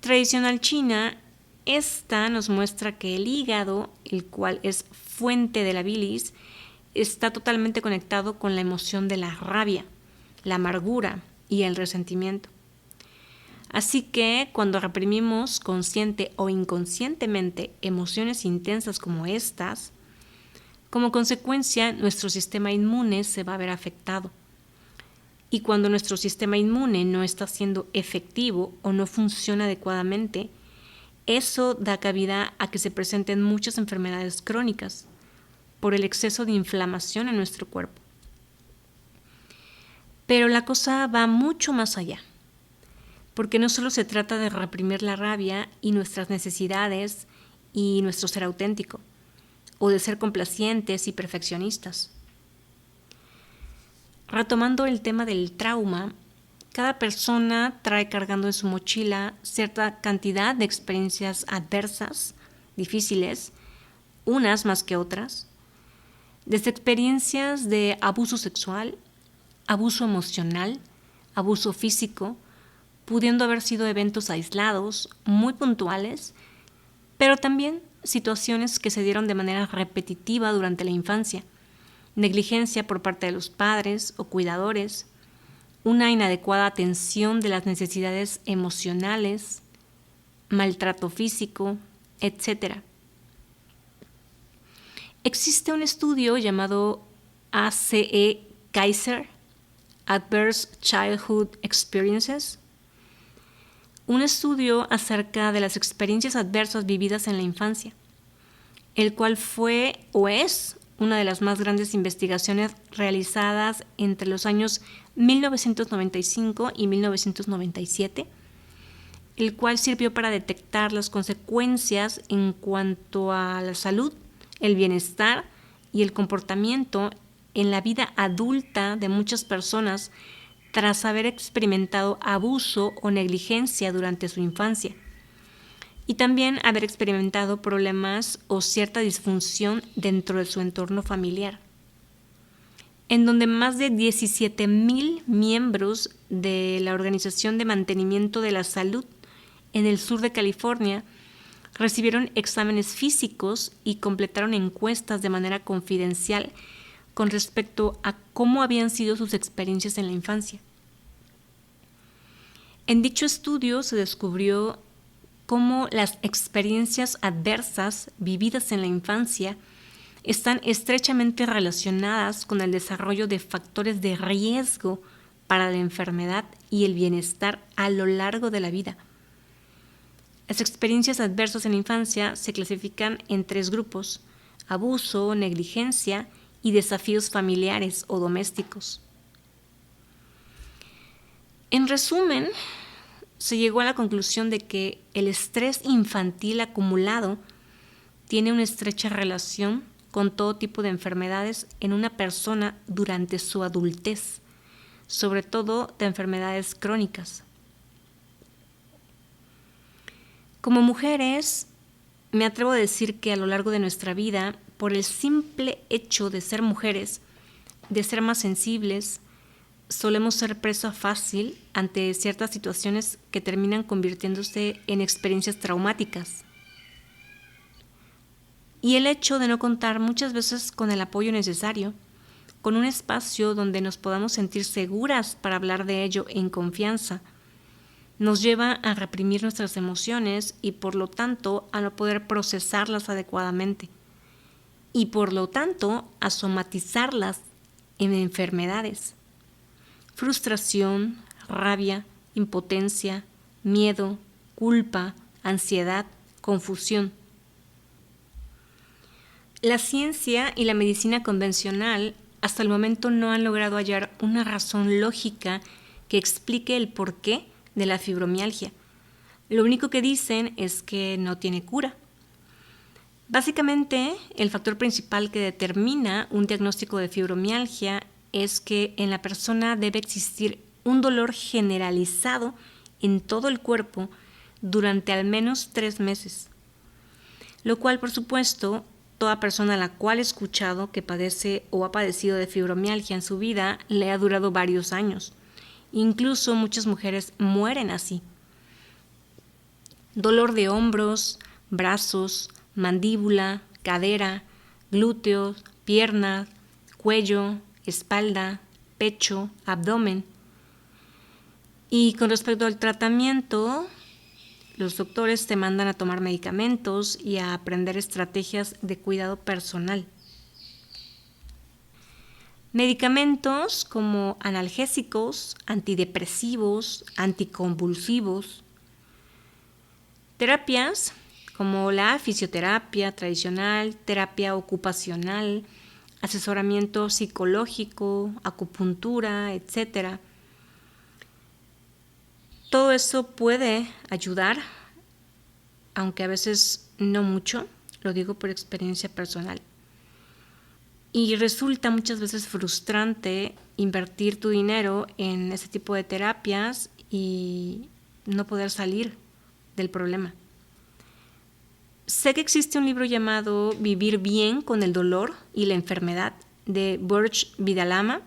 tradicional china, esta nos muestra que el hígado, el cual es fuente de la bilis, está totalmente conectado con la emoción de la rabia, la amargura y el resentimiento. Así que cuando reprimimos consciente o inconscientemente emociones intensas como estas, como consecuencia nuestro sistema inmune se va a ver afectado. Y cuando nuestro sistema inmune no está siendo efectivo o no funciona adecuadamente, eso da cabida a que se presenten muchas enfermedades crónicas por el exceso de inflamación en nuestro cuerpo. Pero la cosa va mucho más allá, porque no solo se trata de reprimir la rabia y nuestras necesidades y nuestro ser auténtico, o de ser complacientes y perfeccionistas. Retomando el tema del trauma, cada persona trae cargando en su mochila cierta cantidad de experiencias adversas, difíciles, unas más que otras, desde experiencias de abuso sexual, abuso emocional, abuso físico, pudiendo haber sido eventos aislados, muy puntuales, pero también situaciones que se dieron de manera repetitiva durante la infancia, negligencia por parte de los padres o cuidadores, una inadecuada atención de las necesidades emocionales, maltrato físico, etc. Existe un estudio llamado ACE Kaiser, Adverse Childhood Experiences, un estudio acerca de las experiencias adversas vividas en la infancia, el cual fue o es una de las más grandes investigaciones realizadas entre los años 1995 y 1997, el cual sirvió para detectar las consecuencias en cuanto a la salud, el bienestar y el comportamiento en la vida adulta de muchas personas tras haber experimentado abuso o negligencia durante su infancia, y también haber experimentado problemas o cierta disfunción dentro de su entorno familiar, en donde más de 17,000 miembros de la Organización de Mantenimiento de la Salud en el sur de California recibieron exámenes físicos y completaron encuestas de manera confidencial con respecto a cómo habían sido sus experiencias en la infancia. En dicho estudio se descubrió cómo las experiencias adversas vividas en la infancia están estrechamente relacionadas con el desarrollo de factores de riesgo para la enfermedad y el bienestar a lo largo de la vida. Las experiencias adversas en la infancia se clasifican en 3 grupos: abuso, negligencia y desafíos familiares o domésticos. En resumen, se llegó a la conclusión de que el estrés infantil acumulado tiene una estrecha relación con todo tipo de enfermedades en una persona durante su adultez, sobre todo de enfermedades crónicas. Como mujeres, me atrevo a decir que a lo largo de nuestra vida, por el simple hecho de ser mujeres, de ser más sensibles, solemos ser presa fácil ante ciertas situaciones que terminan convirtiéndose en experiencias traumáticas. Y el hecho de no contar muchas veces con el apoyo necesario, con un espacio donde nos podamos sentir seguras para hablar de ello en confianza, nos lleva a reprimir nuestras emociones y por lo tanto a no poder procesarlas adecuadamente y por lo tanto a somatizarlas en enfermedades. Frustración, rabia, impotencia, miedo, culpa, ansiedad, confusión. La ciencia y la medicina convencional hasta el momento no han logrado hallar una razón lógica que explique el porqué de la fibromialgia. Lo único que dicen es que no tiene cura. Básicamente, el factor principal que determina un diagnóstico de fibromialgia es que en la persona debe existir un dolor generalizado en todo el cuerpo durante al menos 3 meses, lo cual, por supuesto, toda persona a la cual he escuchado que padece o ha padecido de fibromialgia en su vida le ha durado varios años. Incluso muchas mujeres mueren así. Dolor de hombros, brazos, mandíbula, cadera, glúteos, piernas, cuello, espalda, pecho, abdomen. Y con respecto al tratamiento, los doctores te mandan a tomar medicamentos y a aprender estrategias de cuidado personal. Medicamentos como analgésicos, antidepresivos, anticonvulsivos. Terapias como la fisioterapia tradicional, terapia ocupacional, asesoramiento psicológico, acupuntura, etc. Todo eso puede ayudar, aunque a veces no mucho, lo digo por experiencia personal. Y resulta muchas veces frustrante invertir tu dinero en ese tipo de terapias y no poder salir del problema. Sé que existe un libro llamado Vivir bien con el dolor y la enfermedad de Burj Vidalama.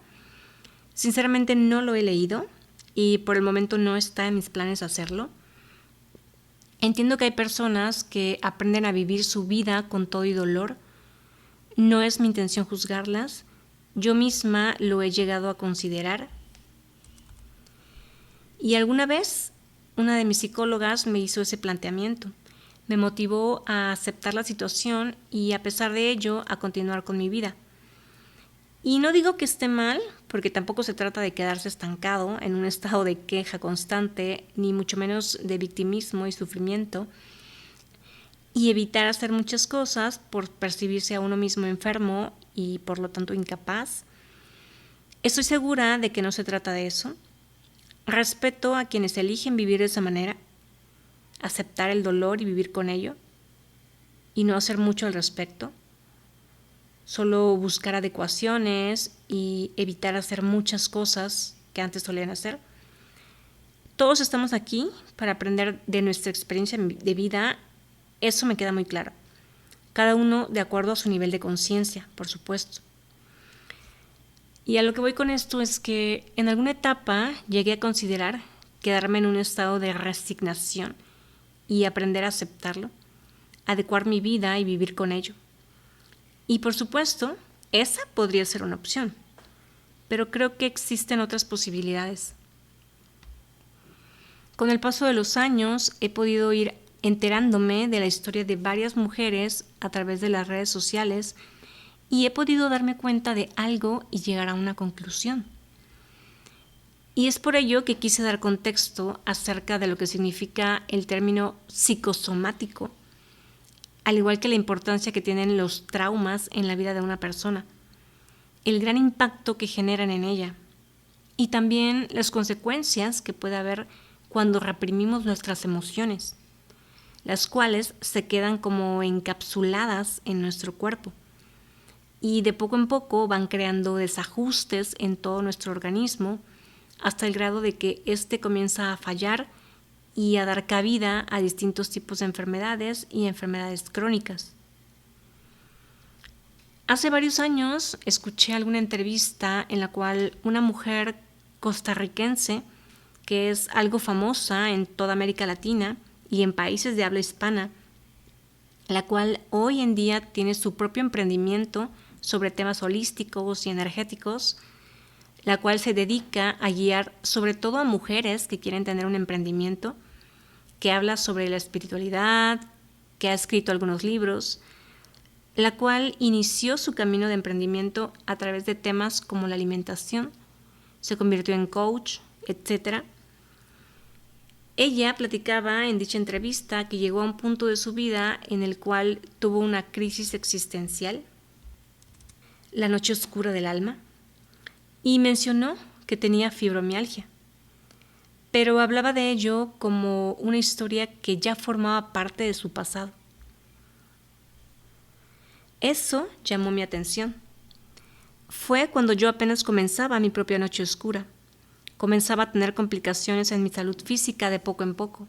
Sinceramente no lo he leído y por el momento no está en mis planes hacerlo. Entiendo que hay personas que aprenden a vivir su vida con todo y dolor. No es mi intención juzgarlas. Yo misma lo he llegado a considerar. Y alguna vez una de mis psicólogas me hizo ese planteamiento. Me motivó a aceptar la situación y a pesar de ello a continuar con mi vida. Y no digo que esté mal, porque tampoco se trata de quedarse estancado en un estado de queja constante, ni mucho menos de victimismo y sufrimiento, y evitar hacer muchas cosas por percibirse a uno mismo enfermo y por lo tanto incapaz. Estoy segura de que no se trata de eso. Respeto a quienes eligen vivir de esa manera, aceptar el dolor y vivir con ello, y no hacer mucho al respecto. Solo buscar adecuaciones y evitar hacer muchas cosas que antes solían hacer. Todos estamos aquí para aprender de nuestra experiencia de vida, eso me queda muy claro. Cada uno de acuerdo a su nivel de conciencia, por supuesto. Y a lo que voy con esto es que en alguna etapa llegué a considerar quedarme en un estado de resignación y aprender a aceptarlo, adecuar mi vida y vivir con ello. Y por supuesto, esa podría ser una opción, pero creo que existen otras posibilidades. Con el paso de los años he podido ir enterándome de la historia de varias mujeres a través de las redes sociales y he podido darme cuenta de algo y llegar a una conclusión. Y es por ello que quise dar contexto acerca de lo que significa el término psicosomático, al igual que la importancia que tienen los traumas en la vida de una persona, el gran impacto que generan en ella y también las consecuencias que puede haber cuando reprimimos nuestras emociones, las cuales se quedan como encapsuladas en nuestro cuerpo y de poco en poco van creando desajustes en todo nuestro organismo hasta el grado de que éste comienza a fallar y a dar cabida a distintos tipos de enfermedades y enfermedades crónicas. Hace varios años escuché alguna entrevista en la cual una mujer costarricense, que es algo famosa en toda América Latina y en países de habla hispana, la cual hoy en día tiene su propio emprendimiento sobre temas holísticos y energéticos, la cual se dedica a guiar sobre todo a mujeres que quieren tener un emprendimiento, que habla sobre la espiritualidad, que ha escrito algunos libros, la cual inició su camino de emprendimiento a través de temas como la alimentación, se convirtió en coach, etc. Ella platicaba en dicha entrevista que llegó a un punto de su vida en el cual tuvo una crisis existencial, la noche oscura del alma, y mencionó que tenía fibromialgia, pero hablaba de ello como una historia que ya formaba parte de su pasado. Eso llamó mi atención. Fue cuando yo apenas comenzaba mi propia noche oscura. Comenzaba a tener complicaciones en mi salud física de poco en poco.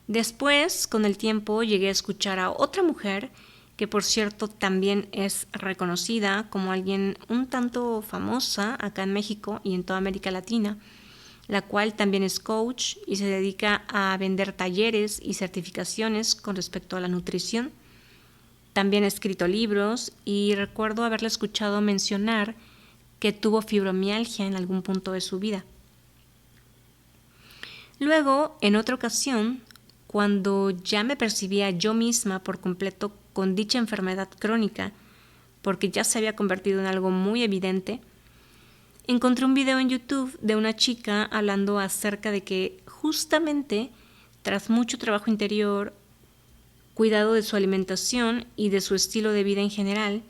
Después, con el tiempo, llegué a escuchar a otra mujer que por cierto también es reconocida como alguien un tanto famosa acá en México y en toda América Latina, la cual también es coach y se dedica a vender talleres y certificaciones con respecto a la nutrición. También ha escrito libros y recuerdo haberla escuchado mencionar que tuvo fibromialgia en algún punto de su vida. Luego, en otra ocasión, cuando ya me percibía yo misma por completo con dicha enfermedad crónica, porque ya se había convertido en algo muy evidente, encontré un video en YouTube de una chica hablando acerca de que justamente tras mucho trabajo interior, cuidado de su alimentación y de su estilo de vida en general,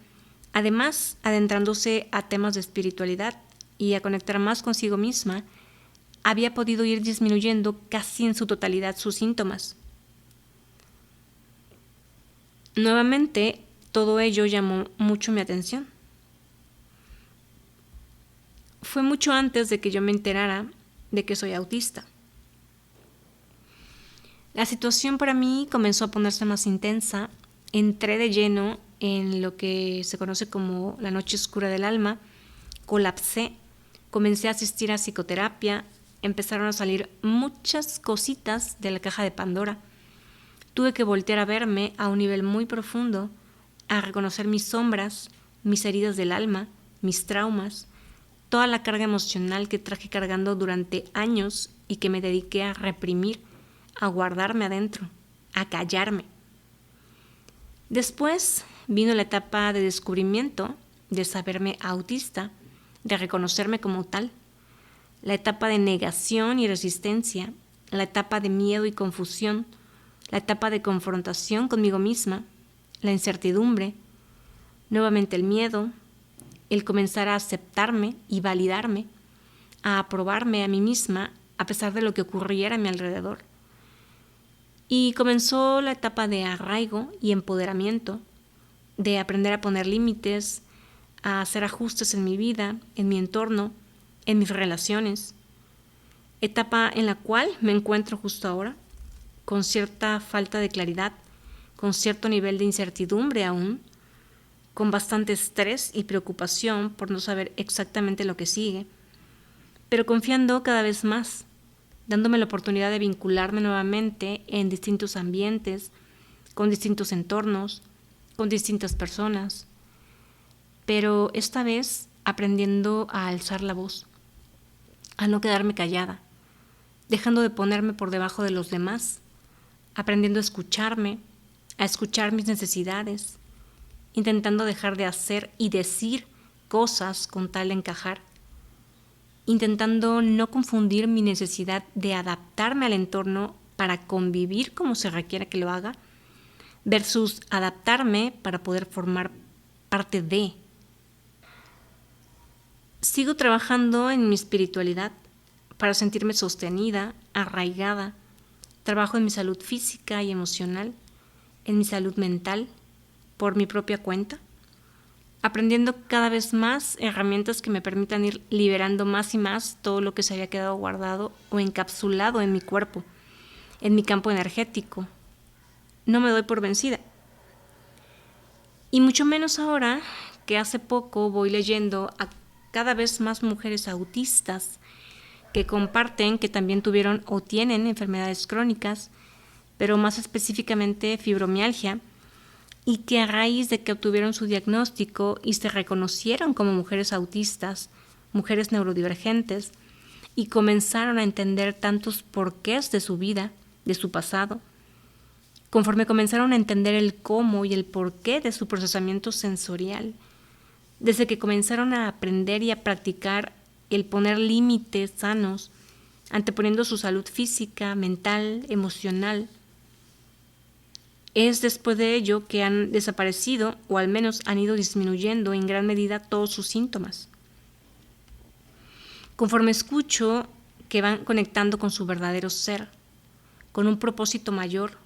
además adentrándose a temas de espiritualidad y a conectar más consigo misma, había podido ir disminuyendo casi en su totalidad sus síntomas. Nuevamente, todo ello llamó mucho mi atención. Fue mucho antes de que yo me enterara de que soy autista. La situación para mí comenzó a ponerse más intensa. Entré de lleno en lo que se conoce como la noche oscura del alma. Colapsé. Comencé a asistir a psicoterapia. Empezaron a salir muchas cositas de la caja de Pandora. Tuve que voltear a verme a un nivel muy profundo, a reconocer mis sombras, mis heridas del alma, mis traumas, toda la carga emocional que traje cargando durante años y que me dediqué a reprimir, a guardarme adentro, a callarme. Después vino la etapa de descubrimiento, de saberme autista, de reconocerme como tal, la etapa de negación y resistencia, la etapa de miedo y confusión, la etapa de confrontación conmigo misma, la incertidumbre, nuevamente el miedo, el comenzar a aceptarme y validarme, a aprobarme a mí misma a pesar de lo que ocurriera a mi alrededor. Y comenzó la etapa de arraigo y empoderamiento, de aprender a poner límites, a hacer ajustes en mi vida, en mi entorno, en mis relaciones. Etapa en la cual me encuentro justo ahora, con cierta falta de claridad, con cierto nivel de incertidumbre aún, con bastante estrés y preocupación por no saber exactamente lo que sigue, pero confiando cada vez más, dándome la oportunidad de vincularme nuevamente en distintos ambientes, con distintos entornos, con distintas personas, pero esta vez aprendiendo a alzar la voz, a no quedarme callada, dejando de ponerme por debajo de los demás, aprendiendo a escuchar mis necesidades, intentando dejar de hacer y decir cosas con tal de encajar, intentando no confundir mi necesidad de adaptarme al entorno para convivir como se requiere que lo haga, versus adaptarme para poder formar parte de. Sigo trabajando en mi espiritualidad para sentirme sostenida, arraigada. Trabajo en mi salud física y emocional, en mi salud mental, por mi propia cuenta, aprendiendo cada vez más herramientas que me permitan ir liberando más y más todo lo que se había quedado guardado o encapsulado en mi cuerpo, en mi campo energético. No me doy por vencida. Y mucho menos ahora que hace poco voy leyendo a cada vez más mujeres autistas que comparten que también tuvieron o tienen enfermedades crónicas, pero más específicamente fibromialgia, y que a raíz de que obtuvieron su diagnóstico y se reconocieron como mujeres autistas, mujeres neurodivergentes, y comenzaron a entender tantos porqués de su vida, de su pasado, conforme comenzaron a entender el cómo y el porqué de su procesamiento sensorial, desde que comenzaron a aprender y a practicar el poner límites sanos, anteponiendo su salud física, mental, emocional. Es después de ello que han desaparecido, o al menos han ido disminuyendo en gran medida todos sus síntomas. Conforme escucho que van conectando con su verdadero ser, con un propósito mayor,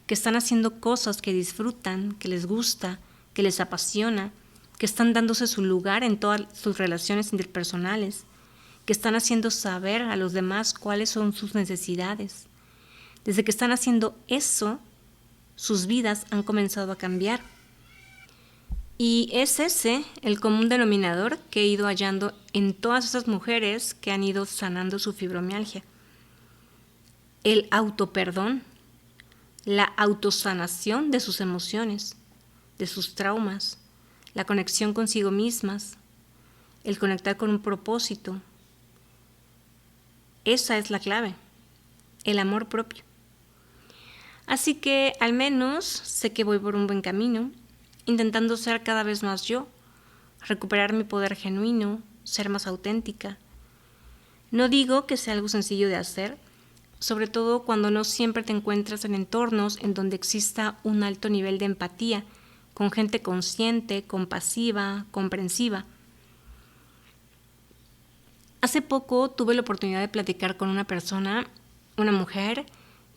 que están haciendo cosas que disfrutan, que les gusta, que les apasiona, que están dándose su lugar en todas sus relaciones interpersonales, que están haciendo saber a los demás cuáles son sus necesidades. Desde que están haciendo eso, sus vidas han comenzado a cambiar. Y es ese el común denominador que he ido hallando en todas esas mujeres que han ido sanando su fibromialgia. El autoperdón, la autosanación de sus emociones, de sus traumas, la conexión consigo mismas, el conectar con un propósito. Esa es la clave, el amor propio. Así que al menos sé que voy por un buen camino, intentando ser cada vez más yo, recuperar mi poder genuino, ser más auténtica. No digo que sea algo sencillo de hacer, sobre todo cuando no siempre te encuentras en entornos en donde exista un alto nivel de empatía, con gente consciente, compasiva, comprensiva. Hace poco tuve la oportunidad de platicar con una persona, una mujer,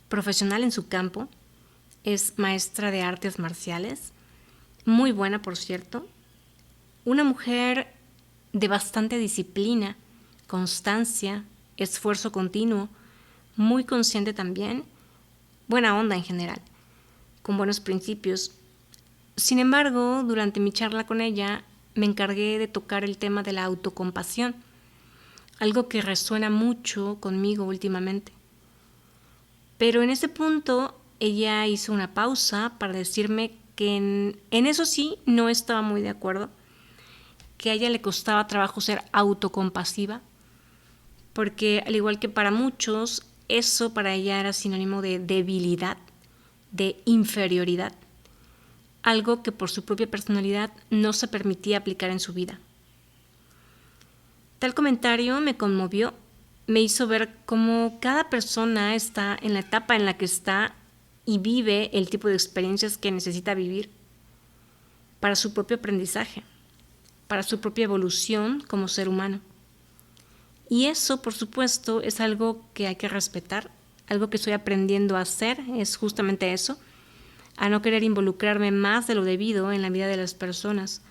profesional en su campo, es maestra de artes marciales, muy buena por cierto, una mujer de bastante disciplina, constancia, esfuerzo continuo, muy consciente también, buena onda en general, con buenos principios. Sin embargo, durante mi charla con ella, me encargué de tocar el tema de la autocompasión, algo que resuena mucho conmigo últimamente. Pero en ese punto, ella hizo una pausa para decirme que en eso sí no estaba muy de acuerdo, que a ella le costaba trabajo ser autocompasiva, porque al igual que para muchos, eso para ella era sinónimo de debilidad, de inferioridad, algo que por su propia personalidad no se permitía aplicar en su vida. Tal comentario me conmovió, me hizo ver cómo cada persona está en la etapa en la que está y vive el tipo de experiencias que necesita vivir para su propio aprendizaje, para su propia evolución como ser humano. Y eso, por supuesto, es algo que hay que respetar, algo que estoy aprendiendo a hacer, es justamente eso, a no querer involucrarme más de lo debido en la vida de las personas,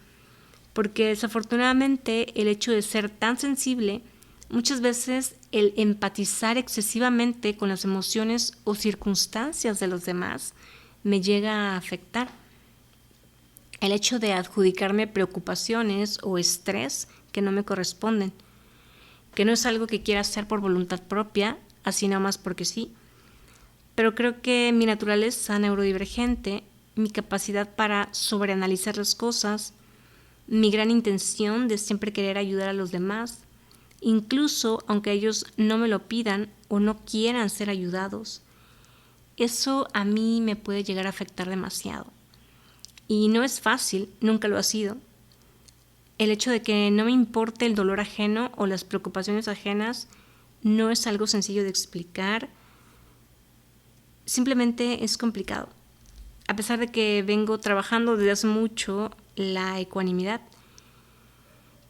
porque desafortunadamente el hecho de ser tan sensible, muchas veces el empatizar excesivamente con las emociones o circunstancias de los demás me llega a afectar. El hecho de adjudicarme preocupaciones o estrés que no me corresponden, que no es algo que quiera hacer por voluntad propia, así nomás porque sí, pero creo que mi naturaleza neurodivergente, mi capacidad para sobreanalizar las cosas, mi gran intención de siempre querer ayudar a los demás, incluso aunque ellos no me lo pidan o no quieran ser ayudados, eso a mí me puede llegar a afectar demasiado. Y no es fácil, nunca lo ha sido. El hecho de que no me importe el dolor ajeno o las preocupaciones ajenas no es algo sencillo de explicar. Simplemente es complicado. A pesar de que vengo trabajando desde hace mucho la ecuanimidad.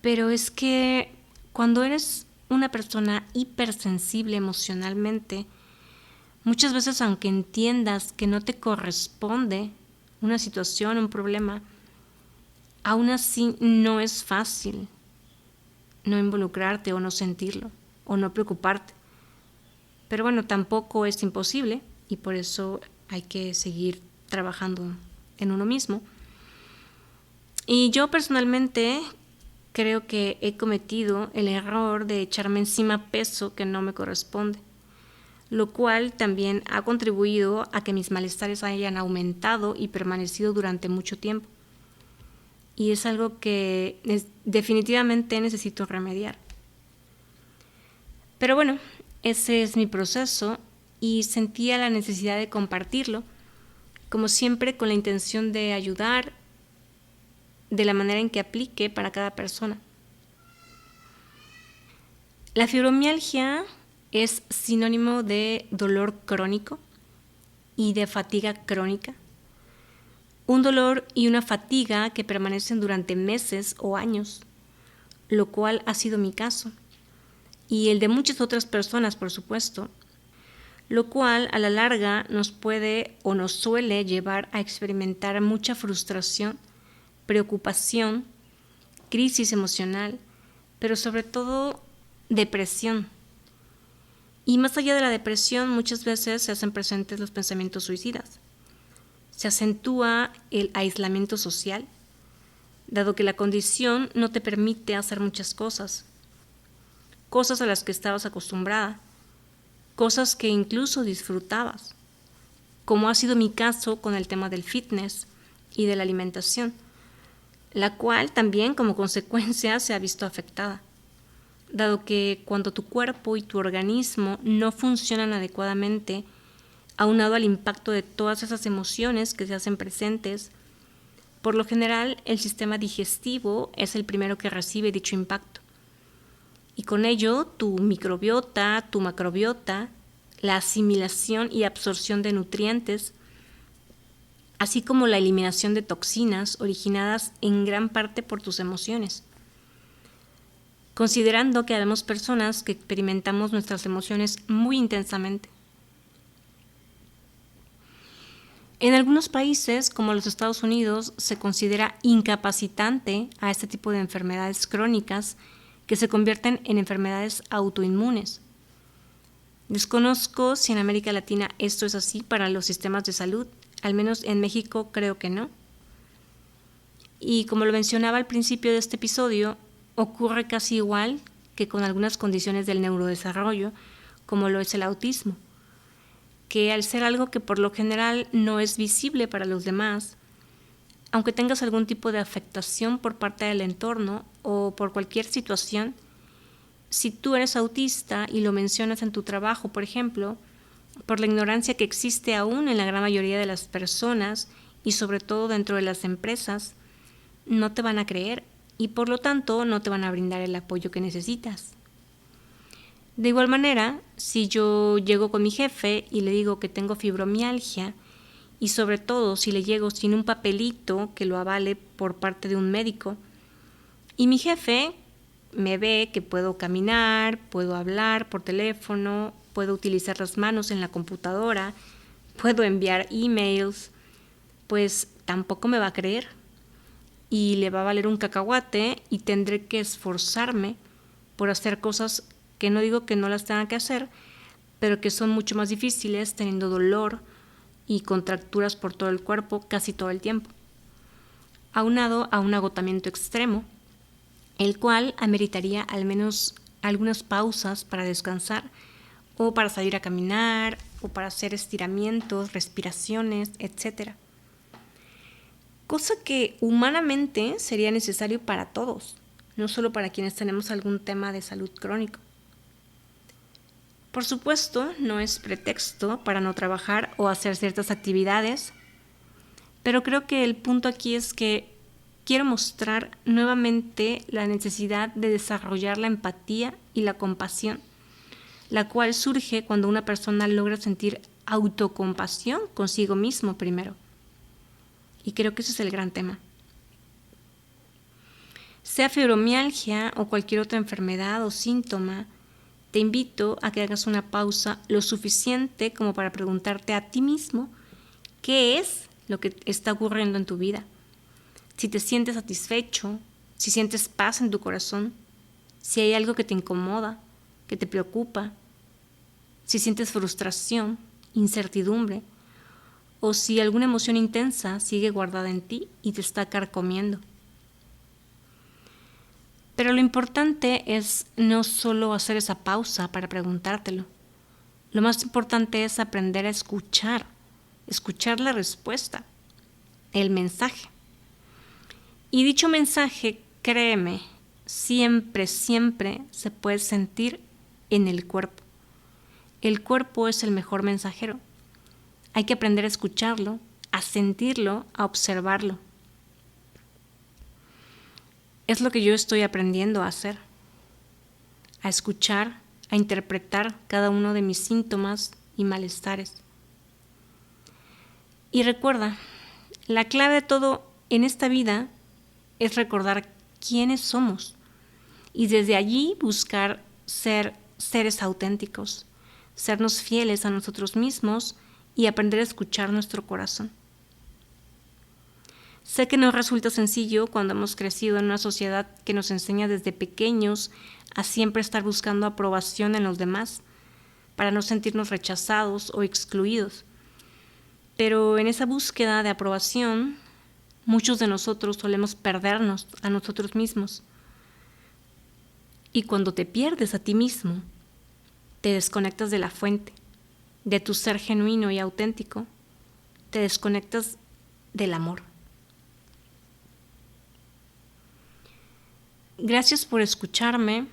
Pero es que cuando eres una persona hipersensible emocionalmente, muchas veces aunque entiendas que no te corresponde una situación, un problema, aún así no es fácil no involucrarte o no sentirlo o no preocuparte. Pero bueno, tampoco es imposible y por eso hay que seguir trabajando en uno mismo. Y yo personalmente creo que he cometido el error de echarme encima peso que no me corresponde, lo cual también ha contribuido a que mis malestares hayan aumentado y permanecido durante mucho tiempo. Y es algo que definitivamente necesito remediar. Pero bueno, ese es mi proceso y sentía la necesidad de compartirlo, como siempre con la intención de ayudar de la manera en que aplique para cada persona. La fibromialgia es sinónimo de dolor crónico y de fatiga crónica. Un dolor y una fatiga que permanecen durante meses o años, lo cual ha sido mi caso, y el de muchas otras personas, por supuesto, lo cual a la larga nos puede o nos suele llevar a experimentar mucha frustración, preocupación, crisis emocional, pero sobre todo depresión. Y más allá de la depresión, muchas veces se hacen presentes los pensamientos suicidas. Se acentúa el aislamiento social, dado que la condición no te permite hacer muchas cosas a las que estabas acostumbrada, cosas que incluso disfrutabas, como ha sido mi caso con el tema del fitness y de la alimentación, la cual también como consecuencia se ha visto afectada, dado que cuando tu cuerpo y tu organismo no funcionan adecuadamente, aunado al impacto de todas esas emociones que se hacen presentes, por lo general el sistema digestivo es el primero que recibe dicho impacto. Y con ello tu microbiota, tu macrobiota, la asimilación y absorción de nutrientes, así como la eliminación de toxinas originadas en gran parte por tus emociones. Considerando que habemos personas que experimentamos nuestras emociones muy intensamente. En algunos países, como los Estados Unidos, se considera incapacitante a este tipo de enfermedades crónicas que se convierten en enfermedades autoinmunes. Desconozco si en América Latina esto es así para los sistemas de salud, al menos en México creo que no. Y como lo mencionaba al principio de este episodio, ocurre casi igual que con algunas condiciones del neurodesarrollo, como lo es el autismo, que al ser algo que por lo general no es visible para los demás, aunque tengas algún tipo de afectación por parte del entorno o por cualquier situación, si tú eres autista y lo mencionas en tu trabajo, por ejemplo, por la ignorancia que existe aún en la gran mayoría de las personas y sobre todo dentro de las empresas, no te van a creer y por lo tanto no te van a brindar el apoyo que necesitas. De igual manera, si yo llego con mi jefe y le digo que tengo fibromialgia y sobre todo si le llego sin un papelito que lo avale por parte de un médico y mi jefe me ve que puedo caminar, puedo hablar por teléfono, puedo utilizar las manos en la computadora, puedo enviar emails, pues tampoco me va a creer y le va a valer un cacahuate y tendré que esforzarme por hacer cosas que no digo que no las tenga que hacer, pero que son mucho más difíciles teniendo dolor y contracturas por todo el cuerpo casi todo el tiempo, aunado a un agotamiento extremo, el cual ameritaría al menos algunas pausas para descansar o para salir a caminar o para hacer estiramientos, respiraciones, etc. Cosa que humanamente sería necesario para todos, no solo para quienes tenemos algún tema de salud crónico. Por supuesto, no es pretexto para no trabajar o hacer ciertas actividades, pero creo que el punto aquí es que quiero mostrar nuevamente la necesidad de desarrollar la empatía y la compasión, la cual surge cuando una persona logra sentir autocompasión consigo mismo primero. Y creo que ese es el gran tema. Sea fibromialgia o cualquier otra enfermedad o síntoma, te invito a que hagas una pausa lo suficiente como para preguntarte a ti mismo qué es lo que está ocurriendo en tu vida. Si te sientes satisfecho, si sientes paz en tu corazón, si hay algo que te incomoda, que te preocupa, si sientes frustración, incertidumbre, o si alguna emoción intensa sigue guardada en ti y te está carcomiendo. Pero lo importante es no solo hacer esa pausa para preguntártelo. Lo más importante es aprender a escuchar la respuesta, el mensaje. Y dicho mensaje, créeme, siempre se puede sentir en el cuerpo. El cuerpo es el mejor mensajero. Hay que aprender a escucharlo, a sentirlo, a observarlo. Es lo que yo estoy aprendiendo a hacer, a escuchar, a interpretar cada uno de mis síntomas y malestares. Y recuerda, la clave de todo en esta vida es recordar quiénes somos y desde allí buscar ser seres auténticos, sernos fieles a nosotros mismos y aprender a escuchar nuestro corazón. Sé que no resulta sencillo cuando hemos crecido en una sociedad que nos enseña desde pequeños a siempre estar buscando aprobación en los demás, para no sentirnos rechazados o excluidos. Pero en esa búsqueda de aprobación, muchos de nosotros solemos perdernos a nosotros mismos. Y cuando te pierdes a ti mismo, te desconectas de la fuente, de tu ser genuino y auténtico, te desconectas del amor. Gracias por escucharme.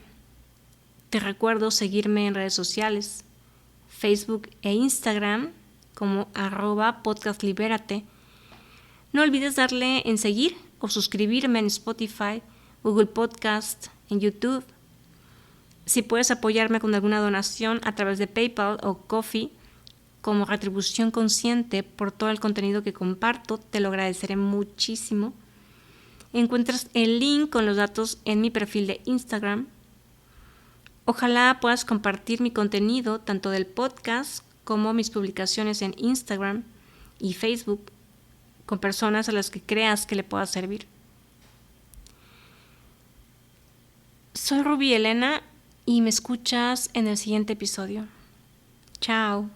Te recuerdo seguirme en redes sociales, Facebook e Instagram como @podcastlibérate. No olvides darle en seguir o suscribirme en Spotify, Google Podcast, en YouTube. Si puedes apoyarme con alguna donación a través de PayPal o Ko-fi como retribución consciente por todo el contenido que comparto, te lo agradeceré muchísimo. Encuentras el link con los datos en mi perfil de Instagram. Ojalá puedas compartir mi contenido tanto del podcast como mis publicaciones en Instagram y Facebook con personas a las que creas que le pueda servir. Soy Ruby Elena y me escuchas en el siguiente episodio. Chao.